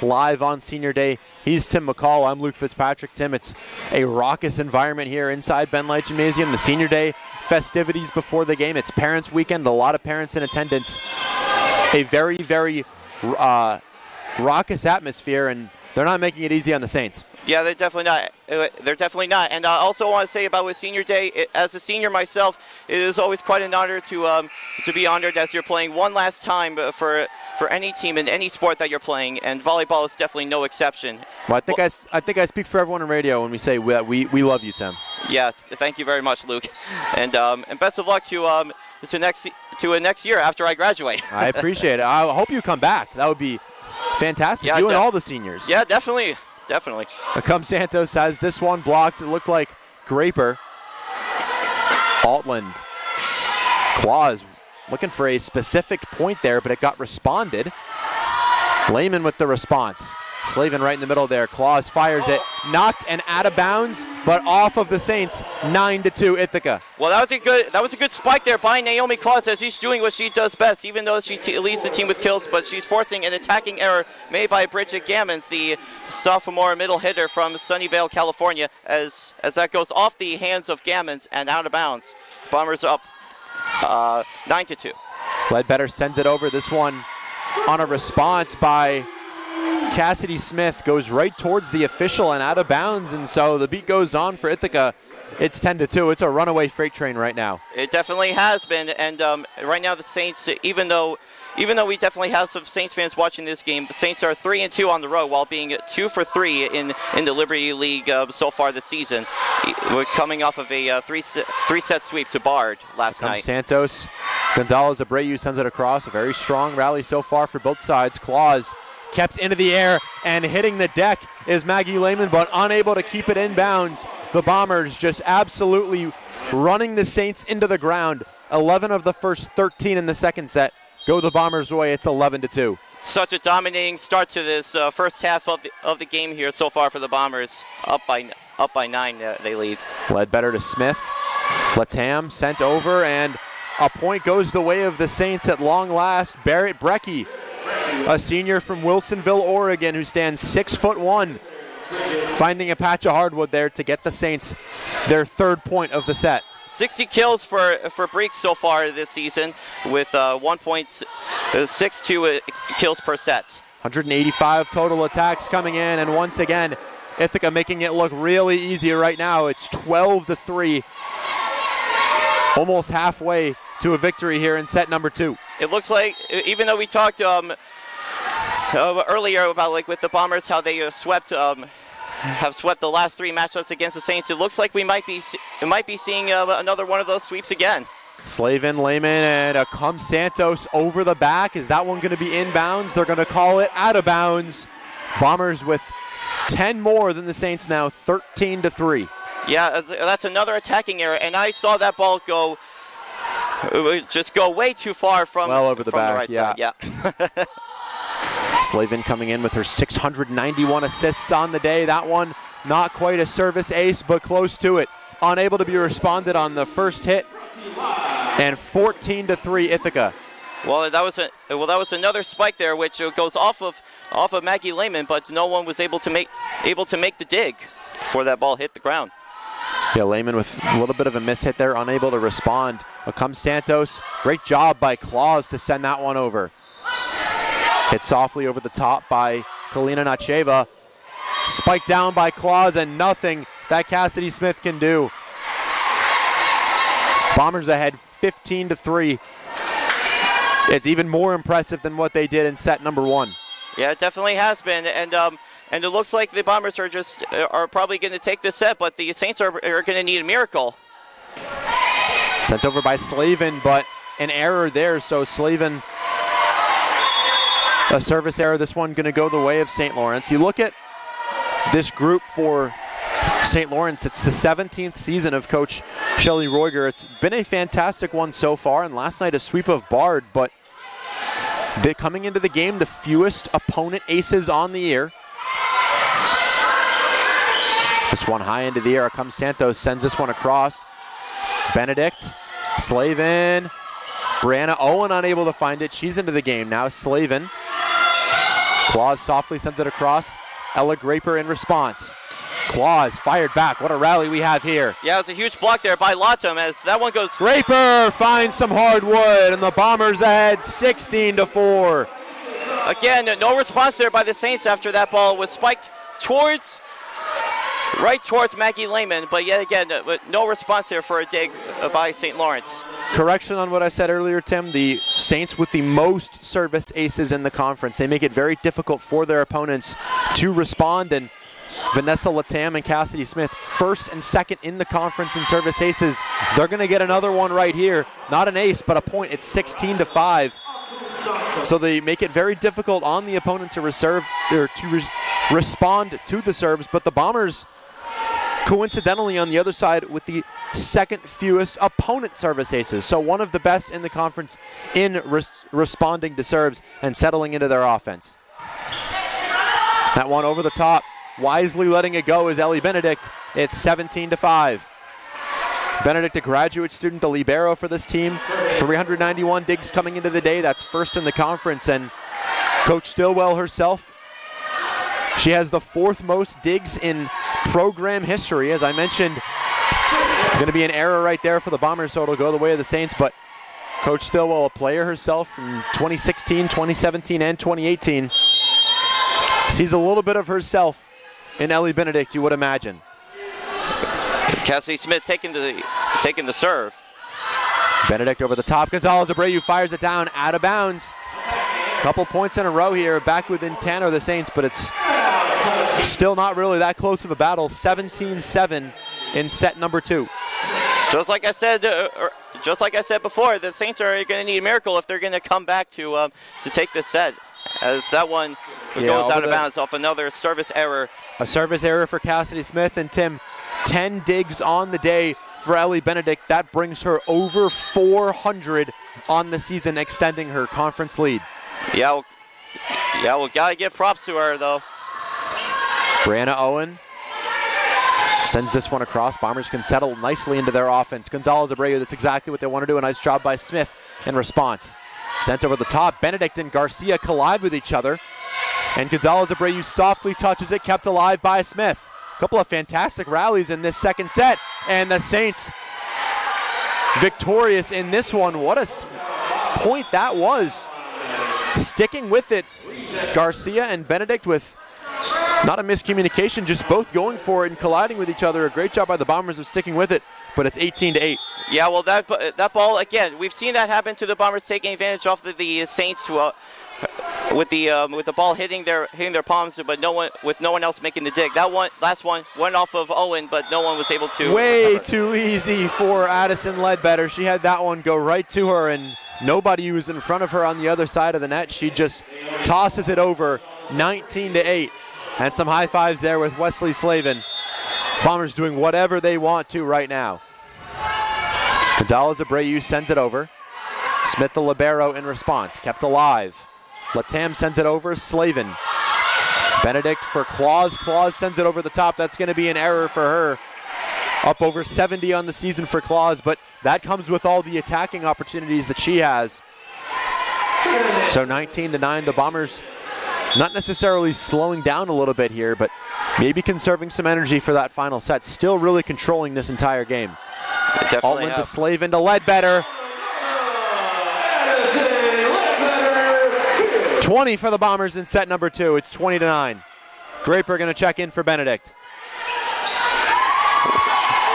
Speaker 4: live on Senior Day. He's Tim McCall. I'm Luke Fitzpatrick. Tim, it's a raucous environment here inside Ben Light Gymnasium. The Senior Day festivities before the game. It's Parents Weekend. A lot of parents in attendance. A very, very raucous atmosphere, and they're not making it easy on the Saints.
Speaker 3: Yeah, they're definitely not. And I also want to say about with Senior Day, as a senior myself, it is always quite an honor to be honored as you're playing one last time for any team in any sport that you're playing, and volleyball is definitely no exception.
Speaker 4: Well, I think I speak for everyone on radio when we say we love you, Tim.
Speaker 3: Yeah, thank you very much, Luke, and best of luck to next year after I graduate.
Speaker 4: I appreciate it. I hope you come back. That would be fantastic.
Speaker 3: Yeah,
Speaker 4: you and all the seniors.
Speaker 3: Yeah, definitely.
Speaker 4: Acum Santos has this one blocked. It looked like Graper. Altland. Claus looking for a specific point there, but it got responded. Lehman with the response. Slavin right in the middle there. Claus fires it. Knocked and out of bounds, but off of the Saints. 9-2 Ithaca.
Speaker 3: Well, that was a good spike there by Naomi Claus as she's doing what she does best, even though she leads the team with kills, but she's forcing an attacking error made by Bridget Gammons, the sophomore middle hitter from Sunnyvale, California, as that goes off the hands of Gammons and out of bounds. Bombers up 9-2.
Speaker 4: Ledbetter sends it over. This one on a response by Cassidy Smith goes right towards the official and out of bounds, and so the beat goes on for Ithaca. It's 10-2. It's a runaway freight train right now.
Speaker 3: It definitely has been, and right now the Saints, even though we definitely have some Saints fans watching this game, the Saints are 3-2 on the road while being 2 for 3 in the Liberty League so far this season. We're coming off of a three-set sweep to Bard last night.
Speaker 4: Santos. Gonzalez Abreu sends it across. A very strong rally so far for both sides. Claus kept into the air and hitting the deck is Maggie Lehman, but unable to keep it inbounds. The Bombers just absolutely running the Saints into the ground. 11 of the first 13 in the second set go the Bombers' way. It's 11-2.
Speaker 3: Such a dominating start to this first half of the game here so far for the Bombers. Up by 9, they lead.
Speaker 4: Ledbetter to Smith. Latam sent over, and a point goes the way of the Saints at long last. Barrett Brecky, a senior from Wilsonville, Oregon, who stands 6'1", finding a patch of hardwood there to get the Saints their 3rd point of the set.
Speaker 3: 60 kills for Breek so far this season with 1.62 kills per set.
Speaker 4: 185 total attacks coming in, and once again, Ithaca making it look really easy right now. It's 12-3, almost halfway to a victory here in set number 2.
Speaker 3: It looks like, even though we talked earlier about with the Bombers how they have swept the last 3 matchups against the Saints, it looks like we might be seeing another one of those sweeps again.
Speaker 4: Slavin, Lehman, and Acum Santos over the back. Is that one going to be inbounds? They're going to call it out of bounds. Bombers with 10 more than the Saints now, 13-3.
Speaker 3: Yeah, that's another attacking error, and I saw that ball go It would just go way too far from,
Speaker 4: well over the
Speaker 3: from
Speaker 4: back,
Speaker 3: the right side. Yeah.
Speaker 4: Slavin coming in with her 691 assists on the day. That one not quite a service ace, but close to it. Unable to be responded on the first hit. And 14-3 Ithaca.
Speaker 3: Well, that was another spike there, which goes off of Maggie Lehman, but no one was able to make the dig before that ball hit the ground.
Speaker 4: Yeah, Lehman with a little bit of a miss hit there, unable to respond. But comes Santos. Great job by Claus to send that one over. Hit softly over the top by Kalina Nacheva. Spiked down by Claus, and nothing that Cassidy Smith can do. Bombers ahead 15-3. It's even more impressive than what they did in set number 1.
Speaker 3: Yeah, it definitely has been, and it looks like the Bombers are probably going to take this set, but the Saints are going to need a miracle.
Speaker 4: Sent over by Slavin, but an error there, so Slavin, a service error. This one going to go the way of St. Lawrence. You look at this group for St. Lawrence, it's the 17th season of Coach Shelley Roiger. It's been a fantastic one so far, and last night a sweep of Bard, but they're coming into the game the fewest opponent aces on the year. This one high into the air, comes Santos, sends this one across. Benedict, Slavin, Brianna Owen unable to find it. She's into the game now. Slavin, Claus softly sends it across. Ella Graper in response. Claus fired back. What a rally we have here.
Speaker 3: Yeah, it's a huge block there by Latham as that one goes.
Speaker 4: Graper finds some hardwood, and the Bombers ahead 16-4.
Speaker 3: Again, no response there by the Saints after that ball was spiked right towards Maggie Lehman, but yet again, no response there for a dig by St. Lawrence.
Speaker 4: Correction on what I said earlier, Tim. The Saints with the most service aces in the conference. They make it very difficult for their opponents to respond, and Vanessa Latam and Cassidy Smith, first and second in the conference in service aces. They're going to get another one right here. Not an ace, but a point. It's 16-5. So they make it very difficult on the opponent to respond to the serves, but the Bombers, coincidentally on the other side, with the second fewest opponent service aces. So one of the best in the conference in responding to serves and settling into their offense. That one over the top. Wisely letting it go is Ellie Benedict. It's 17-5. Benedict, a graduate student, the libero for this team. 391 digs coming into the day. That's first in the conference. And Coach Stillwell herself, she has the 4th most digs in program history. As I mentioned, going to be an error right there for the Bombers, so it'll go the way of the Saints. But Coach Stillwell, a player herself from 2016, 2017, and 2018, sees a little bit of herself in Ellie Benedict, you would imagine.
Speaker 3: Cassidy Smith taking the serve.
Speaker 4: Benedict over the top. Gonzalez Abreu fires it down, out of bounds. Couple points in a row here, back within 10 are the Saints, but it's still not really that close of a battle. 17-7 in set number 2.
Speaker 3: Just like I said before, the Saints are going to need a miracle if they're going to come back to take this set, as that one goes out of bounds off another service error.
Speaker 4: A service error for Cassidy Smith, and Tim, 10 digs on the day for Ellie Benedict. That brings her over 400 on the season, extending her conference lead.
Speaker 3: Yeah, we gotta give props to her though.
Speaker 4: Brianna Owen sends this one across. Bombers can settle nicely into their offense. Gonzalez Abreu, that's exactly what they want to do. A nice job by Smith in response. Sent over the top. Benedict and Garcia collide with each other, and Gonzalez Abreu softly touches it, kept alive by Smith. A couple of fantastic rallies in this second set, and the Saints victorious in this one. What a point that was. Sticking with it, Garcia and Benedict with not a miscommunication, just both going for it and colliding with each other. A great job by the Bombers of sticking with it, but it's 18-8.
Speaker 3: Yeah, well, that ball, again, we've seen that happen to the Bombers, taking advantage of the Saints with the ball hitting their palms, but no one else making the dig. That last one went off of Owen, but no one was able to.
Speaker 4: Way too easy for Addison Ledbetter. She had that one go right to her, and nobody was in front of her on the other side of the net. She just tosses it over, 19-8. And some high fives there with Wesley Slavin. Bombers doing whatever they want to right now. Gonzalez Abreu sends it over. Smith, the libero, in response, kept alive. Latam sends it over. Slavin. Benedict for Claus. Claus sends it over the top. That's going to be an error for her. Up over 70 on the season for Claus, but that comes with all the attacking opportunities that she has. So 19-9, the Bombers not necessarily slowing down a little bit here, but maybe conserving some energy for that final set. Still really controlling this entire game. Altman to Slavin to Ledbetter. 20 for the Bombers in set number 2. It's 20-9. Graper going to check in for Benedict.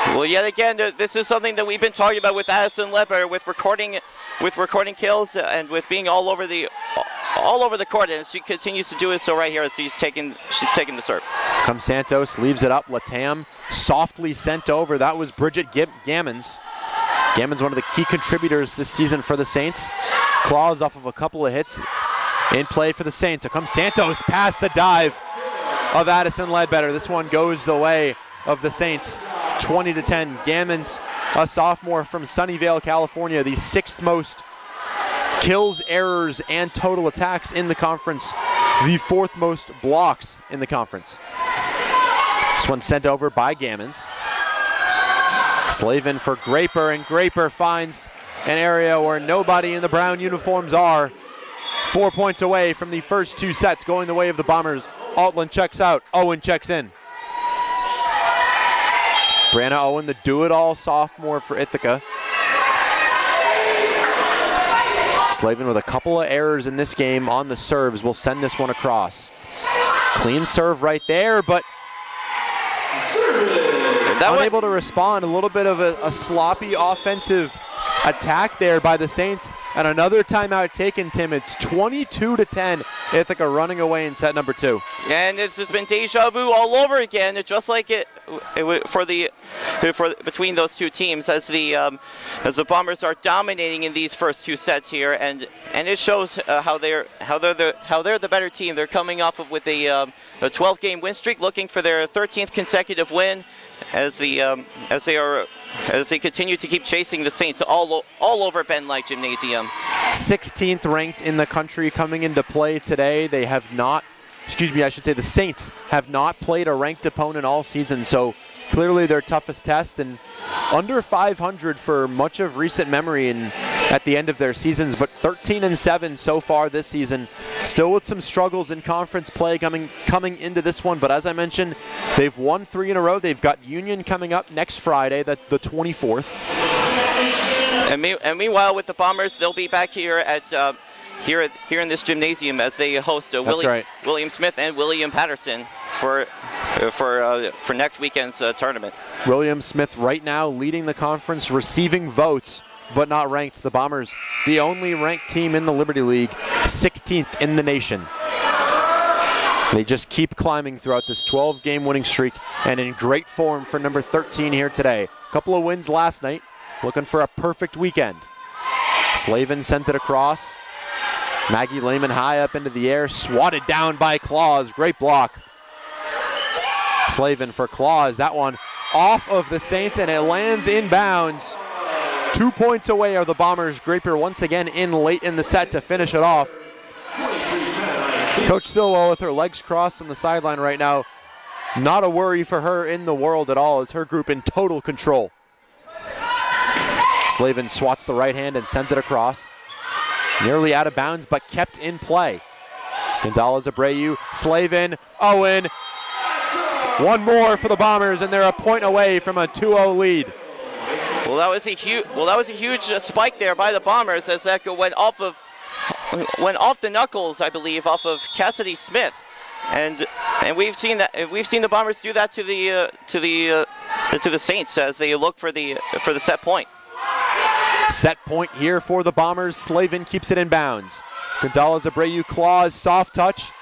Speaker 3: Well, yet again, this is something that we've been talking about with Addison Ledbetter, with recording kills and with being all over the court, and she continues to do it. So right here, she's taking the serve.
Speaker 4: Comes Santos, leaves it up. Latam softly sent over. That was Bridget Gammons. Gammons, one of the key contributors this season for the Saints. Claws off of a couple of hits in play for the Saints. So comes Santos past the dive of Addison Ledbetter. This one goes the way of the Saints. 20-10. Gammons, a sophomore from Sunnyvale, California, the 6th most kills, errors, and total attacks in the conference, the 4th most blocks in the conference. This one sent over by Gammons. Slavin for Graper, and Graper finds an area where nobody in the brown uniforms are. 4 points away from the first 2 sets going the way of the Bombers. Altland checks out, Owen checks in. Brianna Owen, the do-it-all sophomore for Ithaca. Slavin with a couple of errors in this game on the serves will send this one across. Clean serve right there, but unable to respond. A little bit of a sloppy offensive attack there by the Saints, and another timeout taken, Tim. It's 22-10. Ithaca running away in set number 2.
Speaker 3: And this has been deja vu all over again, just like it between those two teams, as the Bombers are dominating in these first 2 sets here, and it shows how they're the better team. They're coming off of with a 12-game win streak, looking for their 13th consecutive win, as they continue to keep chasing the Saints all over Ben Light Gymnasium.
Speaker 4: 16th ranked in the country coming into play today. They have not, the Saints have not played a ranked opponent all season, so clearly their toughest test, and under 500 for much of recent memory and at the end of their seasons, but 13-7 so far this season. Still with some struggles in conference play coming into this one, but as I mentioned, they've won 3 in a row. They've got Union coming up next Friday, that's the 24th.
Speaker 3: And meanwhile, with the Bombers, they'll be back here at here in this gymnasium as they host William Smith and William Patterson for next weekend's tournament.
Speaker 4: William Smith right now leading the conference, receiving votes, but not ranked. The Bombers, the only ranked team in the Liberty League, 16th in the nation. They just keep climbing throughout this 12-game winning streak, and in great form for number 13 here today. A couple of wins last night, looking for a perfect weekend. Slavin sends it across. Maggie Lehman high up into the air, swatted down by Claus. Great block. Slavin for Claus. That one off of the Saints, and it lands inbounds. 2 points away are the Bombers. Graper once again in late in the set to finish it off. Coach Stillwell with her legs crossed on the sideline right now. Not a worry for her in the world at all, as her group in total control. Slavin swats the right hand and sends it across. Nearly out of bounds, but kept in play. Gonzalez Abreu, Slavin, Owen. One more for the Bombers, and they're a point away from a 2-0 lead.
Speaker 3: Well, that was a huge spike there by the Bombers, as that went off the knuckles, I believe, off of Cassidy Smith, and we've seen the Bombers do that to the Saints as they look for the set point.
Speaker 4: Set point here for the Bombers. Slavin keeps it in bounds. Gonzalez Abreu, Claus, soft touch.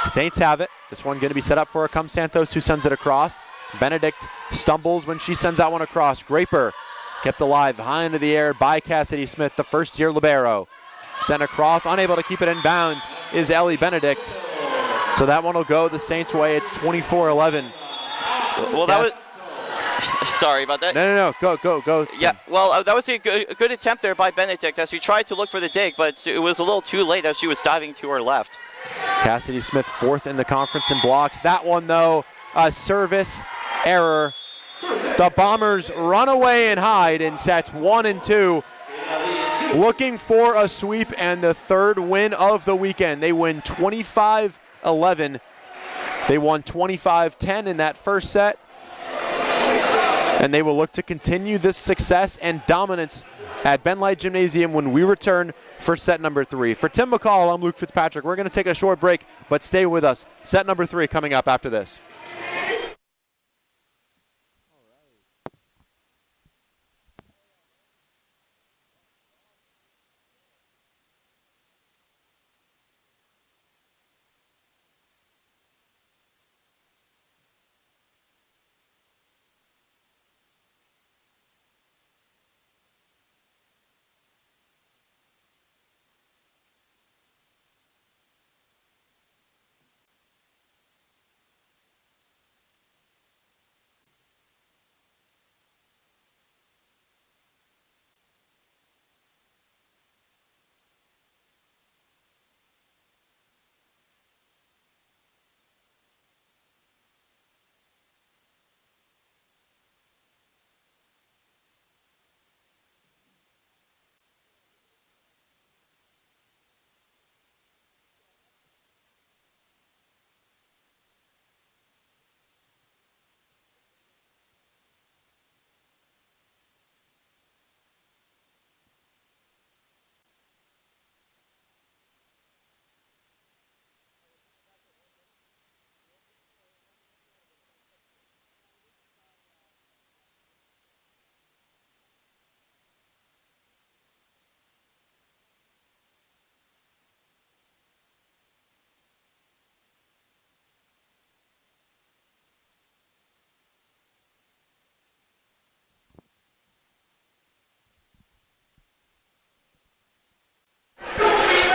Speaker 4: Saints have it. This one going to be set up for Acum Santos, who sends it across. Benedict stumbles when she sends that one across. Graper kept alive high into the air by Cassidy Smith, the first-year libero. Sent across, unable to keep it in bounds, is Ellie Benedict. So that one will go the Saints' way. It's 24-11.
Speaker 3: Well, that was Sorry about that.
Speaker 4: No. Go.
Speaker 3: Yeah, well, that was a good attempt there by Benedict as she tried to look for the dig, but it was a little too late as she was diving to her left.
Speaker 4: Cassidy Smith 4th in the conference in blocks. That one, though, a service error. The Bombers run away and hide in sets 1 and 2, looking for a sweep and the third win of the weekend. They win 25-11. They won 25-10 in that first set, and they will look to continue this success and dominance at Ben Light Gymnasium when we return for set number 3. For Tim McCall, I'm Luke Fitzpatrick. We're going to take a short break, but stay with us. Set number 3 coming up after this.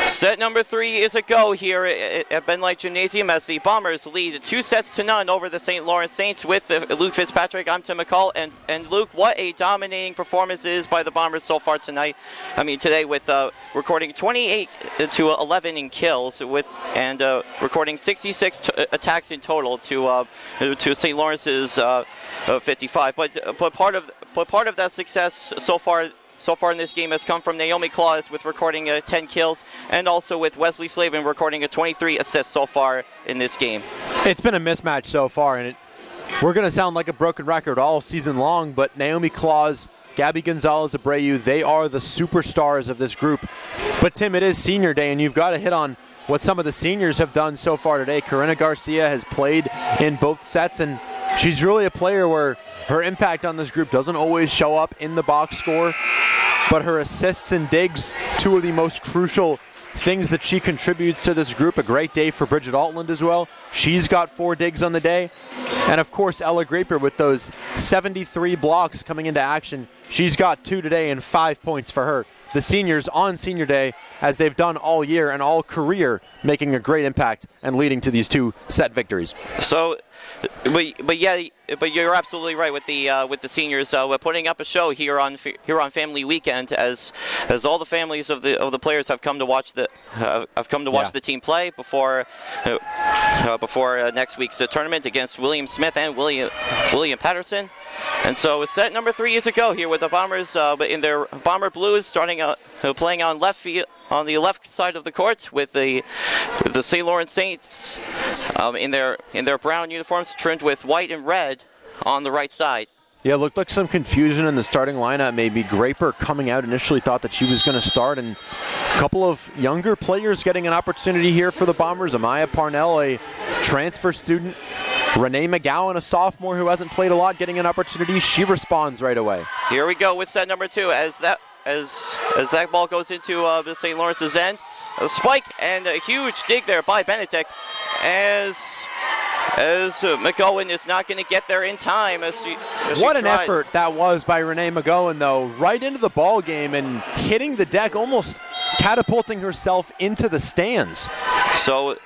Speaker 3: Set number 3 is a go here at Ben Light Gymnasium as the Bombers lead 2-0 over the St. Lawrence Saints with Luke Fitzpatrick. I'm Tim McCall, and Luke, what a dominating performance is by the Bombers so far tonight. I mean today with recording 28-11 in kills and recording 66 attacks in total to St. Lawrence's 55. But part of that success so far in this game has come from Naomi Claus with recording 10 kills, and also with Wesley Slavin recording 23 assists so far in this game.
Speaker 4: It's been a mismatch so far, and we're going to sound like a broken record all season long, but Naomi Claus, Gabby Gonzalez-Abreu, they are the superstars of this group. But Tim, it is senior day, and you've got to hit on what some of the seniors have done so far today. Corinna Garcia has played in both sets, and she's really a player where her impact on this group doesn't always show up in the box score, but her assists and digs, two of the most crucial things that she contributes to this group. A great day for Bridget Altland as well. She's got 4 digs on the day. And of course, Ella Graper with those 73 blocks coming into action. She's got 2 today and 5 points for her. The seniors on senior day, as they've done all year and all career, making a great impact and leading to these 2 set victories.
Speaker 3: So, but you're absolutely right with the seniors. We're putting up a show here on Family Weekend as all the families of the players have come to watch the team play before next week's tournament against William Smith and William Patterson. And so set number 3 is a go here with the Bombers, but in their Bomber Blues, playing on left field, on the left side of the court with the St. Lawrence Saints in their brown uniforms trimmed with white and red on the right side.
Speaker 4: Yeah, looked like some confusion in the starting lineup. Maybe Graper coming out initially thought that she was going to start, and a couple of younger players getting an opportunity here for the Bombers. Amaya Parnell, a transfer student. Renee McGowan, a sophomore who hasn't played a lot, getting an opportunity. She responds right away.
Speaker 3: Here we go with set number 2 as that ball goes into the St. Lawrence's end. A spike and a huge dig there by Benedict as McGowan is not going to get there in time.
Speaker 4: What an effort that was by Renee McGowan, though, right into the ball game and hitting the deck, almost catapulting herself into the stands.
Speaker 3: So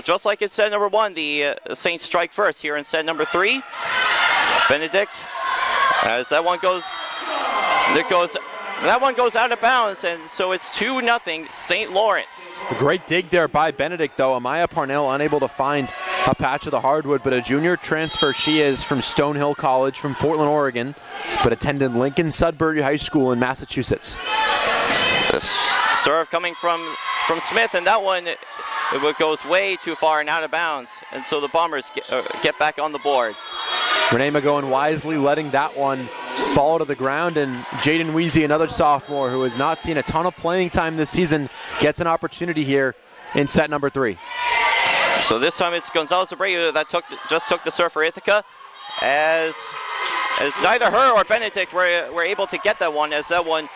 Speaker 3: just like in set number 1, the Saints strike first here in set number 3. Benedict As that one goes out of bounds, and so it's 2-0 St. Lawrence.
Speaker 4: A great dig there by Benedict, though. Amaya Parnell unable to find a patch of the hardwood, but a junior transfer she is from Stonehill College from Portland, Oregon, but attended Lincoln Sudbury High School in Massachusetts.
Speaker 3: The serve coming from Smith, and that one goes way too far and out of bounds, and so the Bombers get back on the board.
Speaker 4: Renee McGowan wisely letting that one fall to the ground, and Jaden Weezy, another sophomore who has not seen a ton of playing time this season, gets an opportunity here in set number 3.
Speaker 3: So this time it's Gonzalez Abreu that just took the serve for Ithaca, as neither her or Benedict were able to get that one, as that one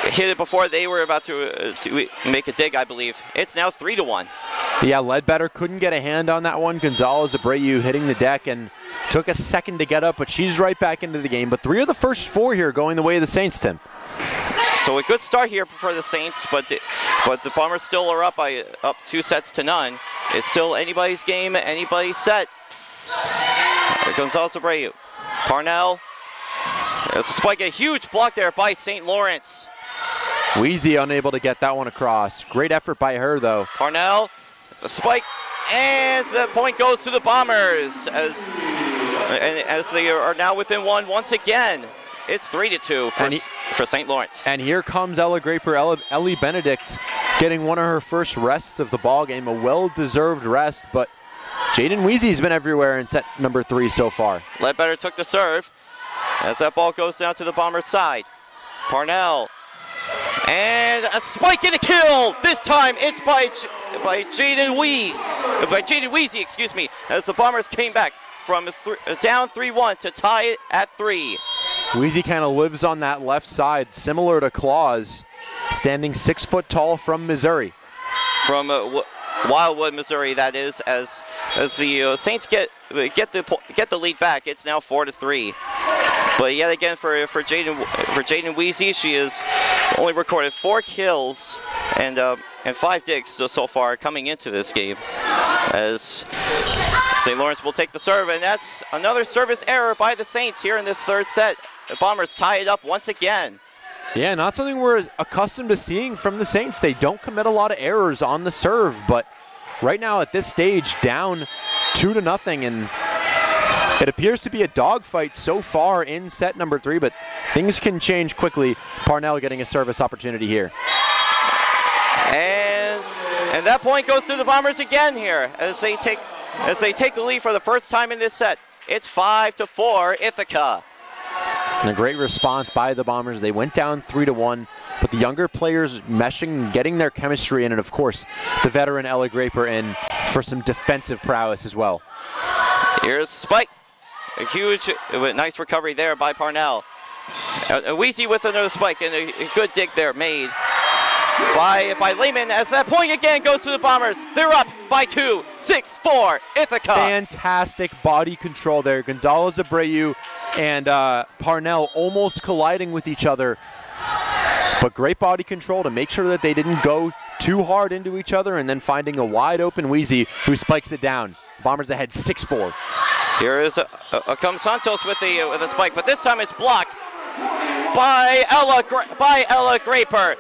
Speaker 3: hit it before they were about to make a dig, I believe. It's now 3-1.
Speaker 4: Yeah, Ledbetter couldn't get a hand on that one. Gonzalez Abreu hitting the deck and took a second to get up, but she's right back into the game. But 3 of the first 4 here going the way of the Saints, Tim.
Speaker 3: So a good start here for the Saints, but the Bombers still are up 2-0. It's still anybody's game, anybody's set. Gonzalez Abreu. Parnell. There's a spike, a huge block there by St. Lawrence.
Speaker 4: Weezy unable to get that one across. Great effort by her, though.
Speaker 3: Parnell, the spike, and the point goes to the Bombers as they are now within one once again. It's 3-2 for St. Lawrence.
Speaker 4: And here comes Ella Graper, Ellie Benedict, getting one of her first rests of the ball game, a well-deserved rest, but Jaden Weezy's been everywhere in set number 3 so far.
Speaker 3: Ledbetter took the serve as that ball goes down to the Bombers' side. Parnell, and a spike and a kill. This time it's by Jaden Weezy, excuse me, as the Bombers came back from down 3-1 to tie it at 3.
Speaker 4: Weezy kind of lives on that left side, similar to Claus, standing 6 foot tall from Missouri.
Speaker 3: From Wildwood, Missouri, that is, as the Saints get the lead back. It's now 4-3. But yet again for Jaden Weezy, she has only recorded 4 kills and 5 digs so far coming into this game. As St. Lawrence will take the serve, and that's another service error by the Saints here in this 3rd set. The Bombers tie it up once again.
Speaker 4: Yeah, not something we're accustomed to seeing from the Saints. They don't commit a lot of errors on the serve, but right now at this stage, down 2-0, and it appears to be a dogfight so far in set number 3, but things can change quickly. Parnell getting a service opportunity here.
Speaker 3: And that point goes to the Bombers again here as they take the lead for the first time in this set. It's 5-4 Ithaca.
Speaker 4: And a great response by the Bombers. They went down 3-1, but the younger players meshing, getting their chemistry in, and of course, the veteran Ella Graper in for some defensive prowess as well.
Speaker 3: Here's Spike. A huge, nice recovery there by Parnell. Weezy with another spike, and a good dig there made by Lehman, as that point again goes to the Bombers. They're up by 2, 6-4 Ithaca.
Speaker 4: Fantastic body control there. Gonzalez Abreu and Parnell almost colliding with each other, but great body control to make sure that they didn't go too hard into each other, and then finding a wide open Weezy who spikes it down. Bombers ahead 6-4.
Speaker 3: Here is comes Santos with a spike, but this time it's blocked by Ella Graper.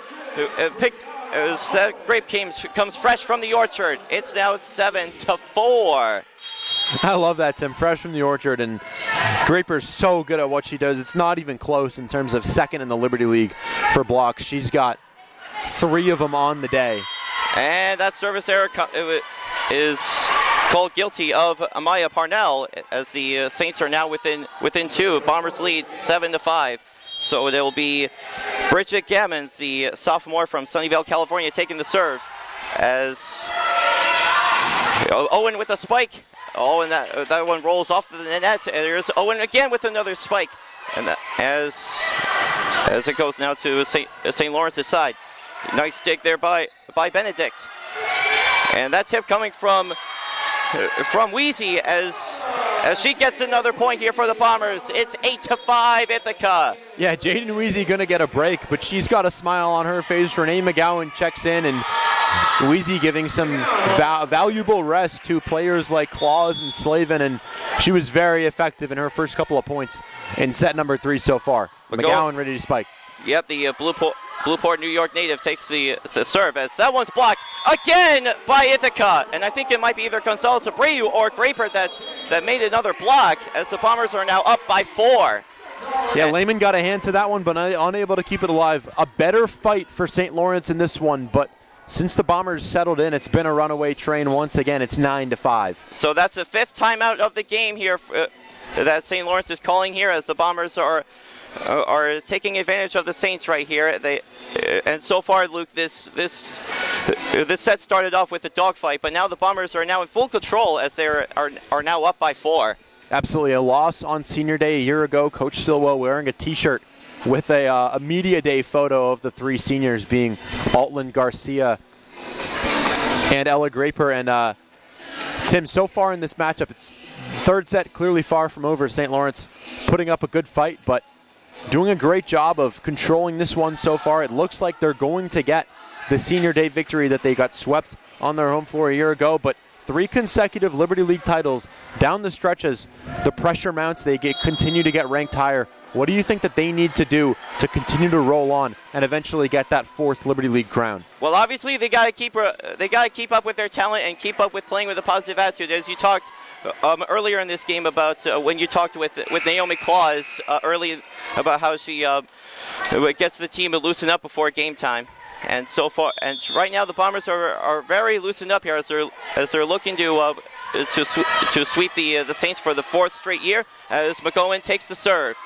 Speaker 3: That grape comes fresh from the orchard. It's now 7-4.
Speaker 4: I love that, Tim. Fresh from the orchard, and Draper's so good at what she does. It's not even close in terms of second in the Liberty League for blocks. She's got 3 of them on the day.
Speaker 3: And that service error is called guilty of Amaya Parnell, as the Saints are now within 2. Bombers lead 7-5. So it will be Bridget Gammons, the sophomore from Sunnyvale, California, taking the serve, as Owen with the spike. Oh, and that one rolls off the net. And there's Owen again with another spike. And that, as it goes now to St. Lawrence's side. Nice dig there by Benedict. And that tip coming from Weezy as she gets another point here for the Bombers. It's 8-5 Ithaca.
Speaker 4: Yeah, Jaden Weezy gonna get a break, but she's got a smile on her face. Renee McGowan checks in, and Louisi giving some valuable rest to players like Claus and Slavin, and she was very effective in her first couple of points in set number 3 so far. McGowan ready to spike.
Speaker 3: Yep, the Blueport, New York native takes the serve as that one's blocked again by Ithaca. And I think it might be either Gonzalez Abreu or Graper that made another block as the Bombers are now up by 4.
Speaker 4: Yeah, Lehman got a hand to that one, but unable to keep it alive. A better fight for St. Lawrence in this one, but since the Bombers settled in, it's been a runaway train once again. It's 9-5.
Speaker 3: So that's the 5th timeout of the game here that St. Lawrence is calling here as the Bombers are taking advantage of the Saints right here. And so far, Luke, this set started off with a dogfight, but now the Bombers are now in full control as they are now up by 4.
Speaker 4: Absolutely, a loss on Senior Day a year ago. Coach Stilwell wearing a T-shirt with a Media Day photo of the 3 seniors being Altland, Garcia, and Ella Graper. And Tim, so far in this matchup, it's third set clearly far from over. St. Lawrence putting up a good fight, but doing a great job of controlling this one so far. It looks like they're going to get the Senior Day victory that they got swept on their home floor a year ago, but 3 consecutive Liberty League titles down the stretch as the pressure mounts. They continue to get ranked higher. What do you think that they need to do to continue to roll on and eventually get that 4th Liberty League crown?
Speaker 3: Well, obviously they got to keep up with their talent and keep up with playing with a positive attitude. As you talked earlier in this game about when you talked with Naomi Claus early about how she gets the team to loosen up before game time. And so far, and right now the Bombers are very loosened up here as they're looking to sweep the Saints for the 4th straight year as McGowan takes the serve.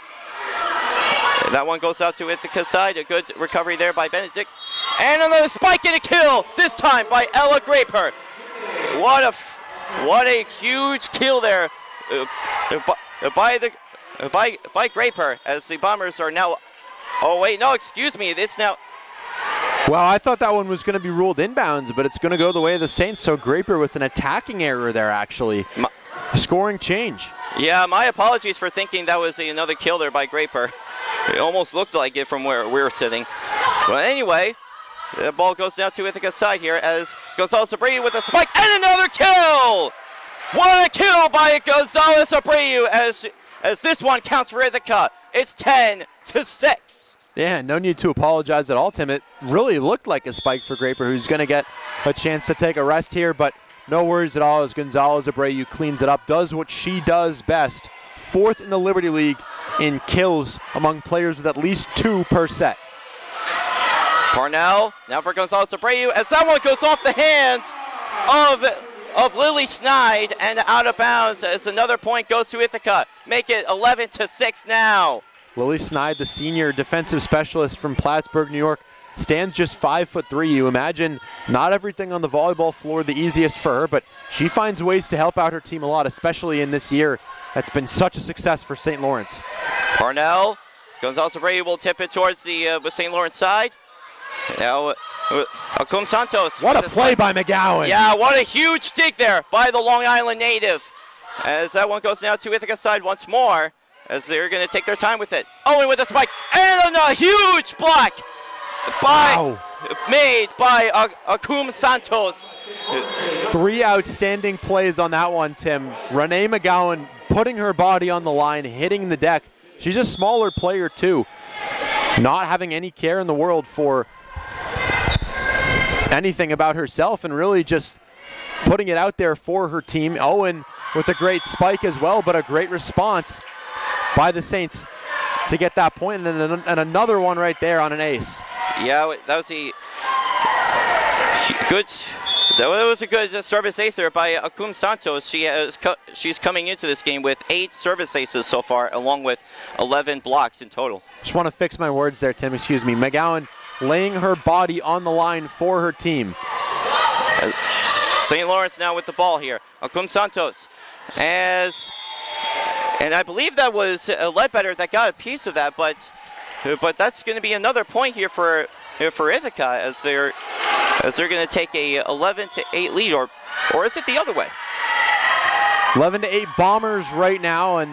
Speaker 3: That one goes out to Ithaca's side. A good recovery there by Benedict. And another spike and a kill, this time by Ella Graper. What a huge kill there by Graper as the Bombers are now. Oh wait, no, excuse me. It's now.
Speaker 4: Well, I thought that one was going to be ruled inbounds, but it's going to go the way of the Saints. So Graper with an attacking error there, actually. Scoring change.
Speaker 3: Yeah, my apologies for thinking that was another kill there by Graper. It almost looked like it from where we were sitting. But anyway, the ball goes down to Ithaca's side here as Gonzalez Abreu with a spike and another kill! What a kill by Gonzalez Abreu as this one counts for Ithaca. It's 10-6.
Speaker 4: Yeah, no need to apologize at all, Tim. It really looked like a spike for Graper, who's going to get a chance to take a rest here, but no worries at all as Gonzalez Abreu cleans it up, does what she does best. 4th in the Liberty League in kills among players with at least 2 per set.
Speaker 3: Parnell, now for Gonzalez Abreu, as that one goes off the hands of Lily Snide and out of bounds as another point goes to Ithaca. Make it 11-6 now.
Speaker 4: Lily Snide, the senior defensive specialist from Plattsburgh, New York, stands just 5'3". You imagine not everything on the volleyball floor the easiest for her, but she finds ways to help out her team a lot, especially in this year that's been such a success for St. Lawrence.
Speaker 3: Parnell, Gonzalez Abreu will tip it towards the St. Lawrence side. Now, Acum Santos.
Speaker 4: What a play by McGowan.
Speaker 3: Yeah, what a huge dig there by the Long Island native. As that one goes now to Ithaca's side once more, as they're going to take their time with it. Owen with a spike, and a huge block made by Acum Santos.
Speaker 4: 3 outstanding plays on that one, Tim. Renee McGowan putting her body on the line, hitting the deck. She's a smaller player too, not having any care in the world for anything about herself and really just putting it out there for her team. Owen with a great spike as well, but a great response by the Saints to get that point, and another one right there on an ace.
Speaker 3: Yeah, that was a good service ace there by Acum Santos. She's coming into this game with 8 service aces so far, along with 11 blocks in total.
Speaker 4: Just want to fix my words there, Tim. Excuse me. McGowan laying her body on the line for her team.
Speaker 3: St. Lawrence now with the ball here. Acum Santos and I believe that was Ledbetter that got a piece of that, but that's going to be another point here for Ithaca as they're going to take a 11-8 lead, or is it the other way?
Speaker 4: 11-8 Bombers right now, and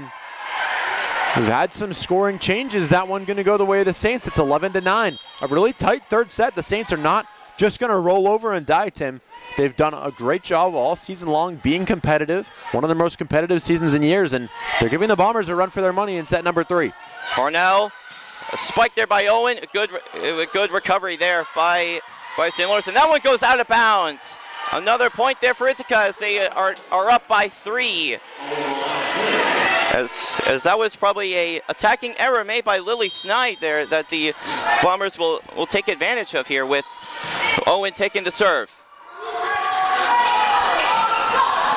Speaker 4: we've had some scoring changes. That one going to go the way of the Saints. It's 11-9. A really tight third set. The Saints are not just going to roll over and die, Tim. They've done a great job all season long being competitive, one of the most competitive seasons in years, and they're giving the Bombers a run for their money in set number 3.
Speaker 3: Cornell, a spike there by Owen, a good recovery there by St. Lawrence, and that one goes out of bounds. Another point there for Ithaca as they are up by 3. As that was probably a attacking error made by Lily Snide there that the Bombers will take advantage of here with Owen taking the serve.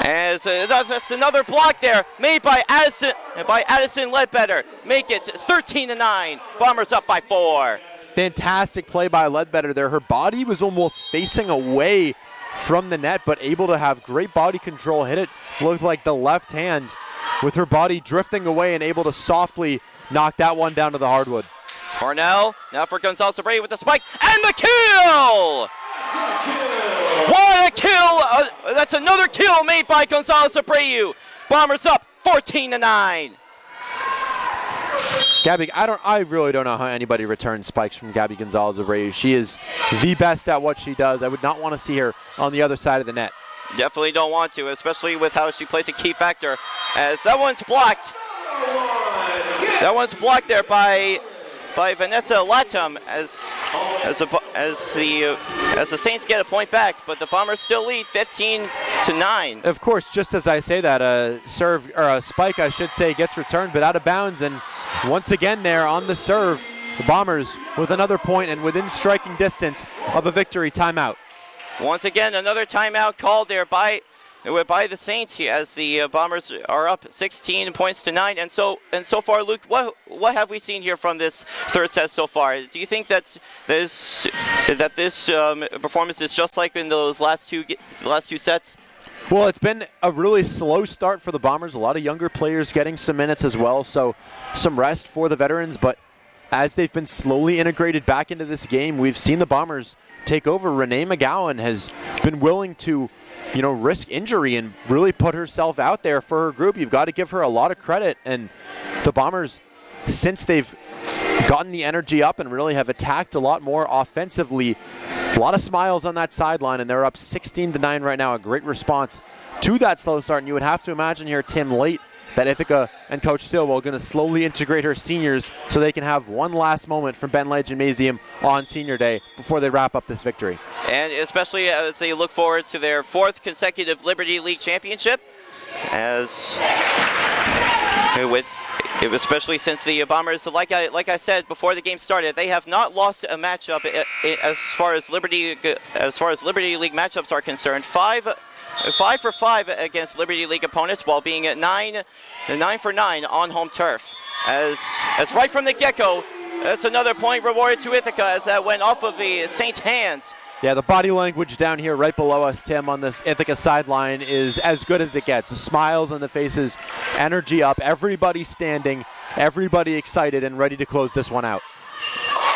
Speaker 3: As that's another block there made by Addison Ledbetter. Make it 13-9. Bombers up by 4.
Speaker 4: Fantastic play by Ledbetter there. Her body was almost facing away from the net, but able to have great body control. Hit it, looked like the left hand with her body drifting away and able to softly knock that one down to the hardwood.
Speaker 3: Cornell, now for Gonzalez Abreu with the spike, and the kill! What a kill! That's another kill made by Gonzalez Abreu. Bombers up 14-9.
Speaker 4: Gabby, I really don't know how anybody returns spikes from Gabby Gonzalez Abreu. She is the best at what she does. I would not want to see her on the other side of the net.
Speaker 3: Definitely don't want to, especially with how she plays a key factor. As that one's blocked. That one's blocked there by Vanessa Latham as the Saints get a point back, but the Bombers still lead 15-9.
Speaker 4: Of course, just as I say that, a serve or a spike, I should say, gets returned, but out of bounds. And once again, there on the serve, the Bombers with another point and within striking distance of a victory. Timeout.
Speaker 3: Once again, another timeout called there by the Saints here as the Bombers are up 16 points to 9. And so far, Luke, what have we seen here from this third set so far? Do you think that this performance is just like in those last two sets?
Speaker 4: Well, it's been a really slow start for the Bombers. A lot of younger players getting some minutes as well, so some rest for the veterans. But as they've been slowly integrated back into this game, we've seen the Bombers take over. Renee McGowan has been willing to, risk injury and really put herself out there for her group. You've got to give her a lot of credit. And the Bombers, since they've gotten the energy up and really have attacked a lot more offensively, a lot of smiles on that sideline, and they're up 16-9 right now. A great response to that slow start. And you would have to imagine here, Tim, late, that Ithaca and Coach Stillwell are going to slowly integrate her seniors so they can have one last moment from Ben Lay Gymnasium on Senior Day before they wrap up this victory.
Speaker 3: And especially as they look forward to their 4th consecutive Liberty League championship, especially since the Bombers, like I said before the game started, they have not lost a matchup as far as Liberty League matchups are concerned. 5 for 5 against Liberty League opponents, while being at 9 for 9 on home turf. As right from the get-go, that's another point rewarded to Ithaca as that went off of the Saints' hands.
Speaker 4: Yeah, the body language down here right below us, Tim, on this Ithaca sideline is as good as it gets. The smiles on the faces, energy up, everybody standing, everybody excited and ready to close this one out.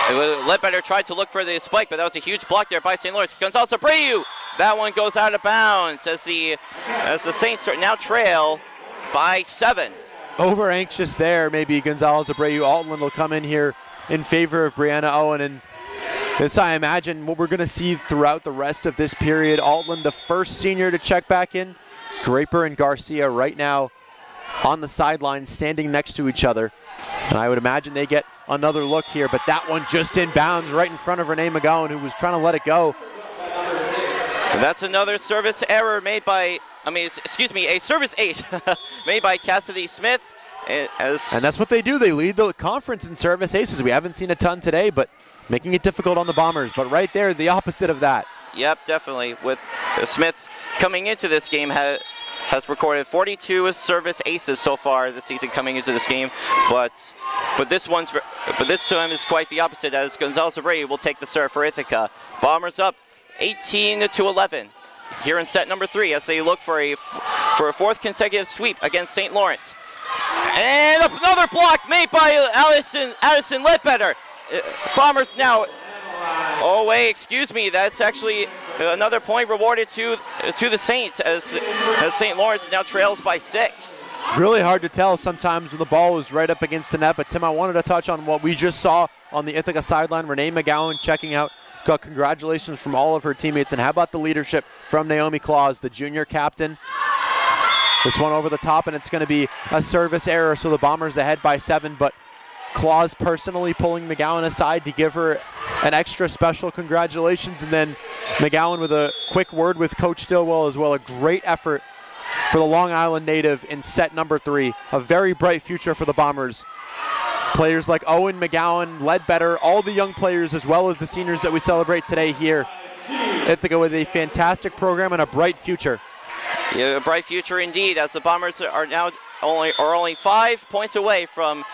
Speaker 3: Ledbetter tried to look for the spike, but that was a huge block there by St. Lawrence. Gonzalez Abreu, that one goes out of bounds as the Saints now trail by 7.
Speaker 4: Over anxious there, maybe Gonzalez Abreu. Altland will come in here in favor of Brianna Owen, and this, I imagine, what we're going to see throughout the rest of this period. Altland, the first senior to check back in. Graper and Garcia right now on the sideline standing next to each other. And I would imagine they get another look here, but that one just in bounds right in front of Renee McGowan, who was trying to let it go.
Speaker 3: And that's another service error a service ace made by Cassidy Smith.
Speaker 4: And that's what they do. They lead the conference in service aces. We haven't seen a ton today, but making it difficult on the Bombers. But right there, the opposite of that.
Speaker 3: Yep, definitely. With Smith coming into this game has recorded 42 service aces so far this season coming into this game, but this time is quite the opposite as Gonzalez Abreu will take the serve for Ithaca. Bombers up 18-11 here in set number 3 as they look for a 4th consecutive sweep against St. Lawrence. And another block made by Addison Ledbetter. Bombers now. Oh wait, excuse me. That's actually another point rewarded to the Saints as St. Lawrence now trails by 6.
Speaker 4: Really hard to tell sometimes when the ball is right up against the net. But Tim, I wanted to touch on what we just saw on the Ithaca sideline. Renee McGowan checking out. got congratulations from all of her teammates. And how about the leadership from Naomi Claus, the junior captain? This one over the top, and it's going to be a service error, so the Bombers ahead by 7, but Claus personally pulling McGowan aside to give her an extra special congratulations, and then McGowan with a quick word with Coach Stillwell as well. A great effort for the Long Island native in set number 3. A very bright future for the Bombers. Players like Owen, McGowan, Ledbetter, all the young players as well as the seniors that we celebrate today here. Ithaca with a fantastic program and a bright future.
Speaker 3: Yeah, a bright future indeed, as the Bombers are now only 5 points away from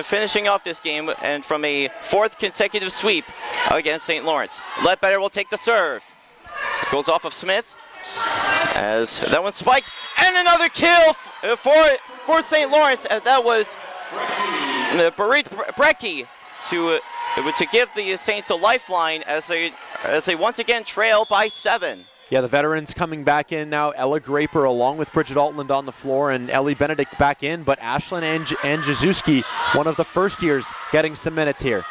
Speaker 3: finishing off this game and from a 4th consecutive sweep against St. Lawrence. Ledbetter will take the serve. It goes off of Smith as that one spiked, and another kill for St. Lawrence, as that was Brecky to give the Saints a lifeline as they once again trail by 7.
Speaker 4: Yeah, the veterans coming back in now. Ella Graper along with Bridget Altland on the floor, and Ellie Benedict back in, but Ashlyn Andrzejewski, one of the first years, getting some minutes here.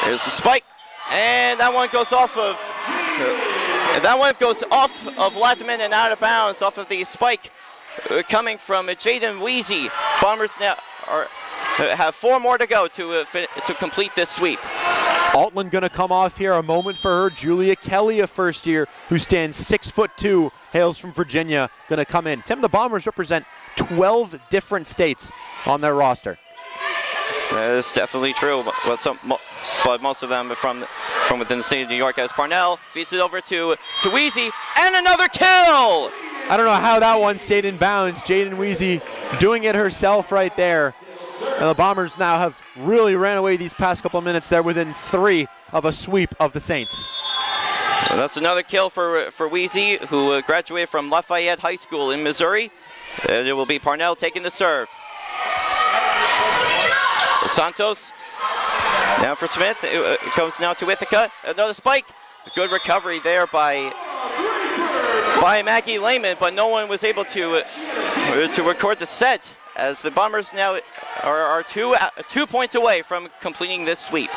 Speaker 3: There's the spike, and that one goes off of Latman and out of bounds off of the spike coming from Jaden Weezy. Bombers now have 4 more to go to complete this sweep.
Speaker 4: Altland going to come off here. A moment for her. Julia Kelly, a first year who stands 6'2", hails from Virginia, going to come in. Tim, the Bombers represent 12 different states on their roster.
Speaker 3: That is definitely true, but most of them from within the state of New York. As Parnell feeds it over to Weezy, and another kill!
Speaker 4: I don't know how that one stayed in bounds. Jaden Weezy doing it herself right there. And the Bombers now have really ran away these past couple of minutes. They're within 3 of a sweep of the Saints.
Speaker 3: Well, that's another kill for Weezy, who graduated from Lafayette High School in Missouri. And it will be Parnell taking the serve. Santos now for Smith. It comes now to Ithaca. Another spike. Good recovery there by Maggie Lehman, but no one was able to record the set, as the Bombers now are 2 points away from completing this sweep.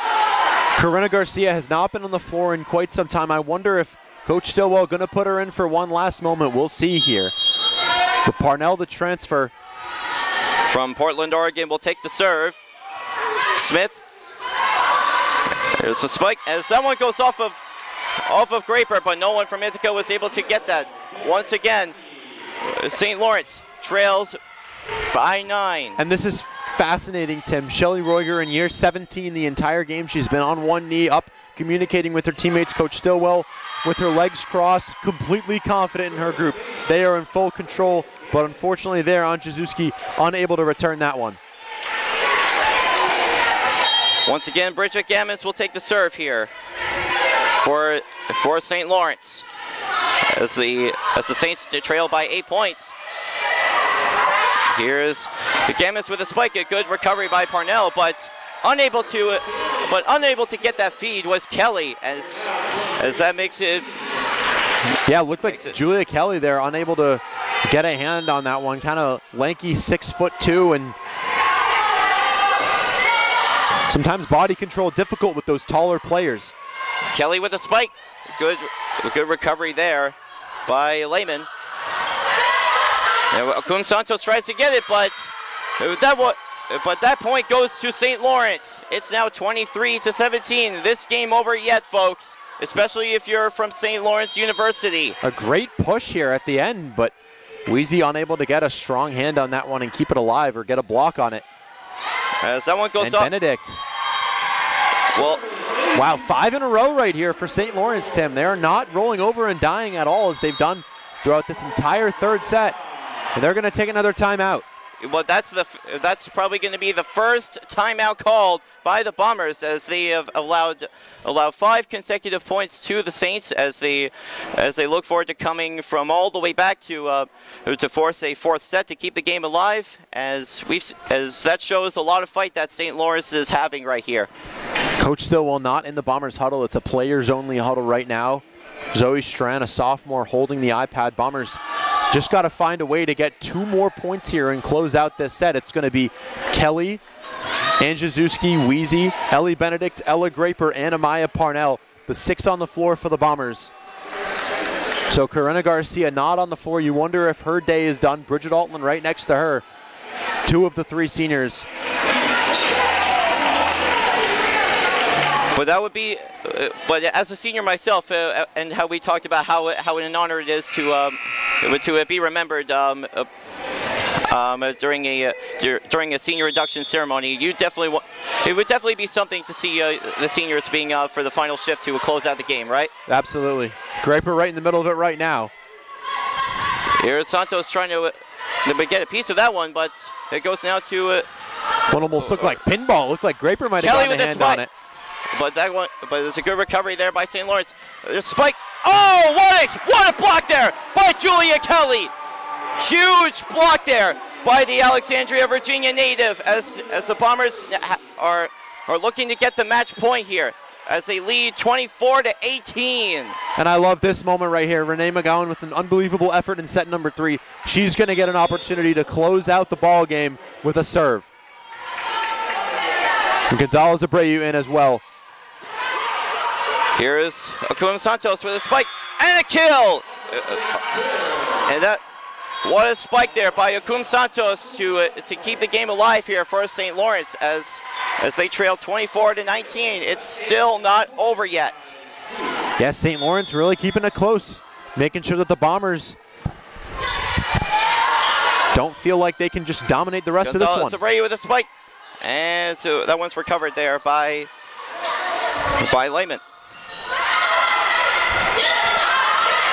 Speaker 4: Corinna Garcia has not been on the floor in quite some time. I wonder if Coach Stillwell going to put her in for one last moment. We'll see here. The Parnell, the transfer
Speaker 3: from Portland, Oregon, will take the serve. Smith. There's a spike as that one goes off of Graper, but no one from Ithaca was able to get that. Once again, St. Lawrence trails by 9.
Speaker 4: And this is fascinating, Tim. Shelly Roiger in year 17 the entire game. She's been on one knee up, communicating with her teammates. Coach Stillwell with her legs crossed, completely confident in her group. They are in full control, but unfortunately there, Andrzejewski unable to return that one.
Speaker 3: Once again, Bridget Gammons will take the serve here for St. Lawrence as the Saints trail by 8 points. Here's the Gammons with a spike. A good recovery by Parnell, but unable to get that feed was Kelly, as that makes it.
Speaker 4: Yeah, looked like Julia Kelly there, unable to get a hand on that one. Kind of lanky, 6'2", and sometimes body control difficult with those taller players.
Speaker 3: Kelly with a spike. Good recovery there by Lehman. Kun Santos tries to get it, but that point goes to St. Lawrence. It's now 23-17. This game over yet, folks, especially if you're from St. Lawrence University.
Speaker 4: A great push here at the end, but Weezy unable to get a strong hand on that one and keep it alive or get a block on it.
Speaker 3: As that one goes
Speaker 4: and
Speaker 3: up.
Speaker 4: Benedict.
Speaker 3: Well,
Speaker 4: wow, 5 in a row right here for St. Lawrence, Tim. They're not rolling over and dying at all, as they've done throughout this entire third set. And they're going to take another timeout.
Speaker 3: Well, that's probably going to be the first timeout called by the Bombers, as they have allowed 5 consecutive points to the Saints as they look forward to coming from all the way back to force a 4th set to keep the game alive. As that shows a lot of fight that St. Lawrence is having right here.
Speaker 4: Coach Stillwell not in the Bombers huddle. It's a players only huddle right now. Zoe Strand, a sophomore, holding the iPad. Bombers just got to find a way to get 2 more points here and close out this set. It's going to be Kelly Andrzejewski, Wheezy, Ellie Benedict, Ella Graper, and Amaya Parnell. The 6 on the floor for the Bombers. So Corinna Garcia not on the floor. You wonder if her day is done. Bridget Altman right next to her. 2 of the 3 seniors.
Speaker 3: But that would be, but as a senior myself, and how we talked about how an honor it is to be remembered during a senior induction ceremony, it would definitely be something to see the seniors being out for the final shift to close out the game, right?
Speaker 4: Absolutely. Graper right in the middle of it right now.
Speaker 3: Here's Santos trying to get a piece of that one, but it goes now to
Speaker 4: one almost looked like pinball. Looked like Graper might have gotten a hand on it.
Speaker 3: But it's a good recovery there by St. Lawrence. The spike. Oh, what a block there by Julia Kelly. Huge block there by the Alexandria, Virginia native as the Bombers are looking to get the match point here as they lead 24-18.
Speaker 4: And I love this moment right here. Renee McGowan with an unbelievable effort in set number 3. She's going to get an opportunity to close out the ball game with a serve. And Gonzalez Abreu in as well.
Speaker 3: Here's Akum Santos with a spike and a kill. What a spike there by Akum Santos to keep the game alive here for St. Lawrence as they trail 24-19. It's still not over yet.
Speaker 4: Yes, St. Lawrence really keeping it close, making sure that the Bombers don't feel like they can just dominate the rest of this one.
Speaker 3: Abreu with a spike, and so that one's recovered there by Lehman.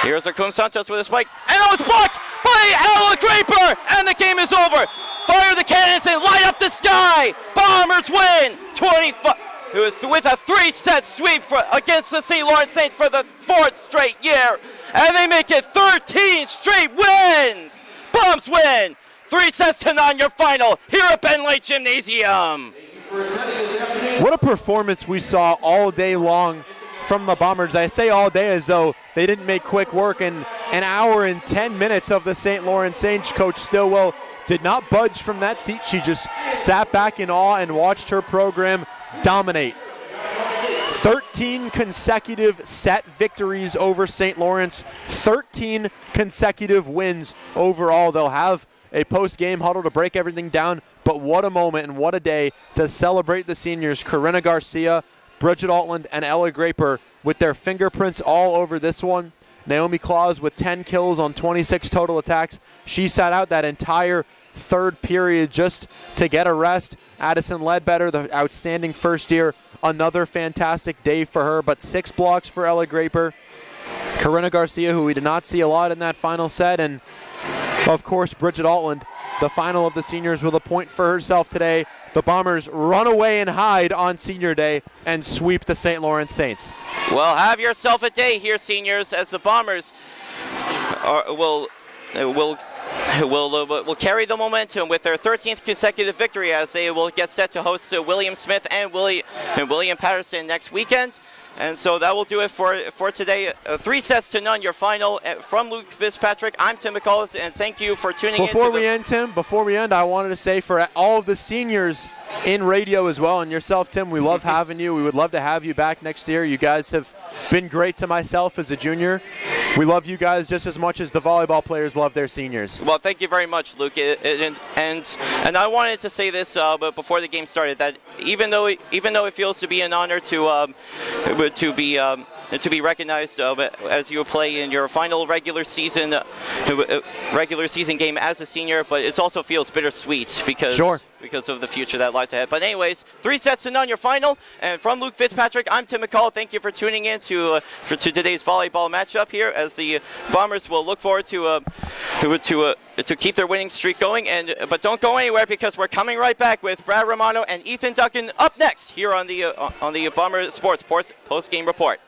Speaker 3: Here's Akum Santos with a spike, and it was blocked by Ella Graper, and the game is over. Fire the cannons and light up the sky. Bombers win 25 with a 3-set sweep against the St. Lawrence Saints for the 4th straight year, and they make it 13 straight wins. Bombs win 3-0 your final here at Ben Light Gymnasium.
Speaker 4: What a performance we saw all day long from the Bombers. I say all day as though they didn't make quick work. In an hour and 10 minutes of the St. Lawrence Saints, Coach Stillwell did not budge from that seat. She just sat back in awe and watched her program dominate. 13 consecutive set victories over St. Lawrence, 13 consecutive wins overall. They'll have a post-game huddle to break everything down, but what a moment and what a day to celebrate the seniors. Corinna Garcia, Bridget Altland, and Ella Graper with their fingerprints all over this one. Naomi Claus with 10 kills on 26 total attacks. She sat out that entire 3rd period just to get a rest. Addison Ledbetter, the outstanding first year, another fantastic day for her, but 6 blocks for Ella Graper. Corinna Garcia, who we did not see a lot in that final set, and of course Bridget Altland, the final of the seniors, with a point for herself today. The Bombers run away and hide on senior day and sweep the St. Lawrence Saints.
Speaker 3: Well, have yourself a day here, seniors, as the Bombers will carry the momentum with their 13th consecutive victory as they will get set to host William Smith and William Patterson next weekend. And so that will do it for today. 3-0 your final. From Luke Fitzpatrick, I'm Tim McCullough, and thank you for tuning in. Before
Speaker 4: we end, I wanted to say for all of the seniors in radio as well, and yourself, Tim, we love having you. We would love to have you back next year. You guys have been great to myself as a junior. We love you guys just as much as the volleyball players love their seniors.
Speaker 3: Well, thank you very much, Luke. And I wanted to say this, but before the game started, that even though it feels to be an honor to be recognized as you play in your final regular season game as a senior, but it also feels bittersweet because of the future that lies ahead. But anyways, 3-0 your final. And from Luke Fitzpatrick, I'm Tim McCall. Thank you for tuning in to today's volleyball matchup here, as the Bombers will look forward to keep their winning streak going. But don't go anywhere, because we're coming right back with Brad Romano and Ethan Duncan up next here on the Bomber Sports post-game report.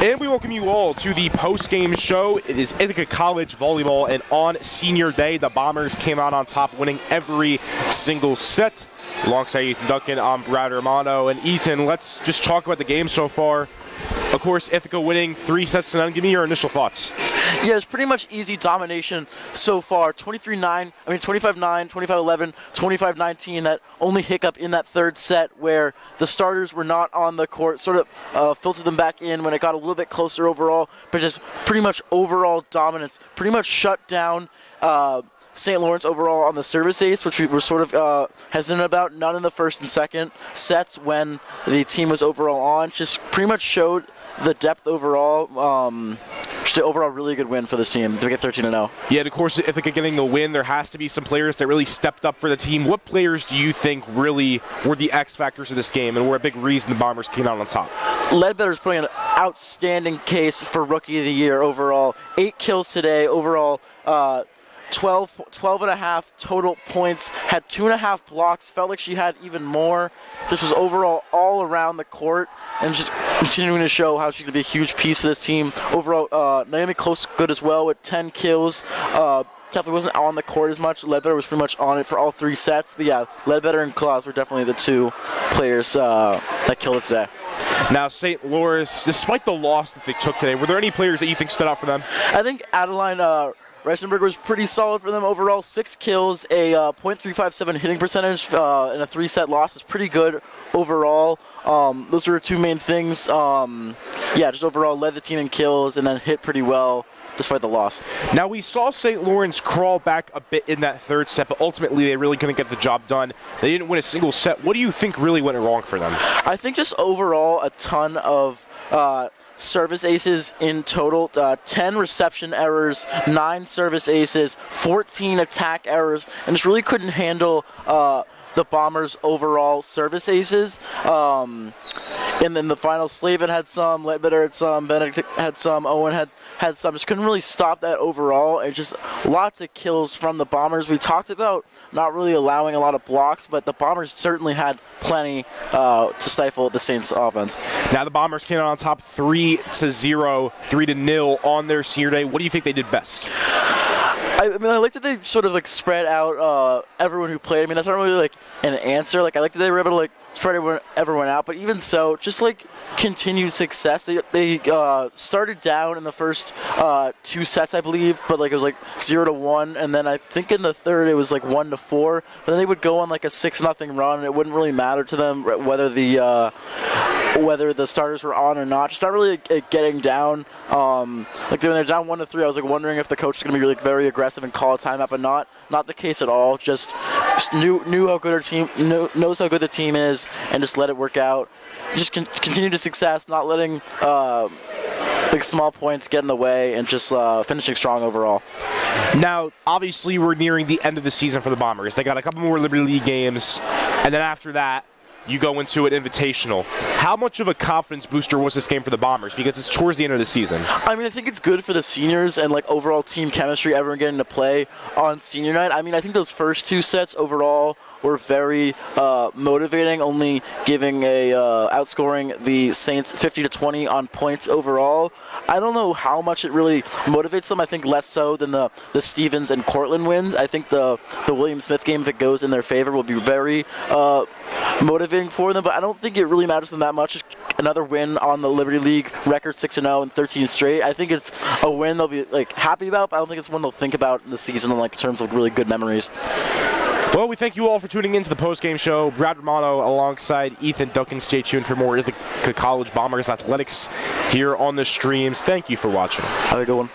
Speaker 2: And we welcome you all to the post-game show. It is Ithaca College Volleyball, and on senior day, the Bombers came out on top, winning every single set. Alongside Ethan Duncan, I'm Brad Romano. And Ethan, let's just talk about the game so far. Of course, Ithaca winning 3 sets to none. Give me your initial thoughts.
Speaker 1: Yeah, it's pretty much easy domination so far. 25-9, 25-11, 25-19. That only hiccup in that third set where the starters were not on the court, sort of filtered them back in when it got a little bit closer overall, but just pretty much overall dominance. Pretty much shut down St. Lawrence overall on the service ace, which we were sort of hesitant about. None in the first and second sets when the team was overall on. Just pretty much showed the depth overall. Just an overall really good win for this team to get 13-0.
Speaker 2: Yeah, and of course, Ithaca getting the win, there has to be some players that really stepped up for the team. What players do you think really were the X factors of this game and were a big reason the Bombers came out on top?
Speaker 1: Ledbetter's putting an outstanding case for Rookie of the Year overall. 8 kills today overall. 12 and a half total points, had 2.5 blocks, felt like she had even more. This was overall all around the court and just continuing to show how she's going to be a huge piece for this team. Overall, Naomi Close good as well with 10 kills. Definitely wasn't on the court as much. Ledbetter was pretty much on it for all 3 sets. But yeah, Ledbetter and Claus were definitely the 2 players that killed it today.
Speaker 2: Now, St. Lawrence, despite the loss that they took today, were there any players that you think stood out for them?
Speaker 1: I think Adeline Reisenberg was pretty solid for them overall. 6 kills, a .357 hitting percentage, and a 3-set loss is pretty good overall. Those are 2 main things. Yeah, just overall led the team in kills and then hit pretty well despite the loss.
Speaker 2: Now, we saw St. Lawrence crawl back a bit in that third set, but ultimately they really couldn't get the job done. They didn't win a single set. What do you think really went wrong for them?
Speaker 1: I think just overall a ton of service aces in total, 10 reception errors, 9 service aces, 14 attack errors, and just really couldn't handle the Bombers' overall service aces. And then the final, Slavin had some, Ledbetter had some, Benedict had some, Owen had some. Just couldn't really stop that overall, and just lots of kills from the Bombers. We talked about not really allowing a lot of blocks, but the Bombers certainly had plenty to stifle the Saints' offense.
Speaker 2: Now the Bombers came out on top 3-0, 3-0 on their senior day. What do you think they did best?
Speaker 1: I mean, I like that they sort of like spread out everyone who played. I mean, that's not really like an answer. Like, I like that they were able to like spread everyone out. But even so, just like continued success. They started down in the first 2 sets, I believe, but like it was like 0-1, and then I think in the third it was like 1-4. But then they would go on like a 6-0 run, and it wouldn't really matter to them whether the starters were on or not. Just not really getting down. Like when they're down 1-3, I was like wondering if the coach is going to be like very aggressive and call a timeout, but not the case at all. Just knew how good our team knows how good the team is, and just let it work out. Just continue to success, not letting like small points get in the way, and just finishing strong overall.
Speaker 2: Now, obviously, we're nearing the end of the season for the Bombers. They got a couple more Liberty League games, and then after that, you go into an invitational. How much of a confidence booster was this game for the Bombers? Because it's towards the end of the season.
Speaker 1: I mean, I think it's good for the seniors and like overall team chemistry, everyone getting to play on senior night. I mean, I think those first 2 sets overall were very motivating, only giving outscoring the Saints 50-20 on points overall. I don't know how much it really motivates them. I think less so than the Stevens and Cortland wins. I think the William Smith game, if it goes in their favor, will be very motivating for them, but I don't think it really matters to them that much. Just another win on the Liberty League record, 6-0 and 13 straight. I think it's a win they'll be like happy about, but I don't think it's one they'll think about in the season like in terms of really good memories.
Speaker 2: Well, we thank you all for tuning in to the post-game show. Brad Romano alongside Ethan Duncan. Stay tuned for more Ithaca College Bombers athletics here on the streams. Thank you for watching.
Speaker 1: Have a good one.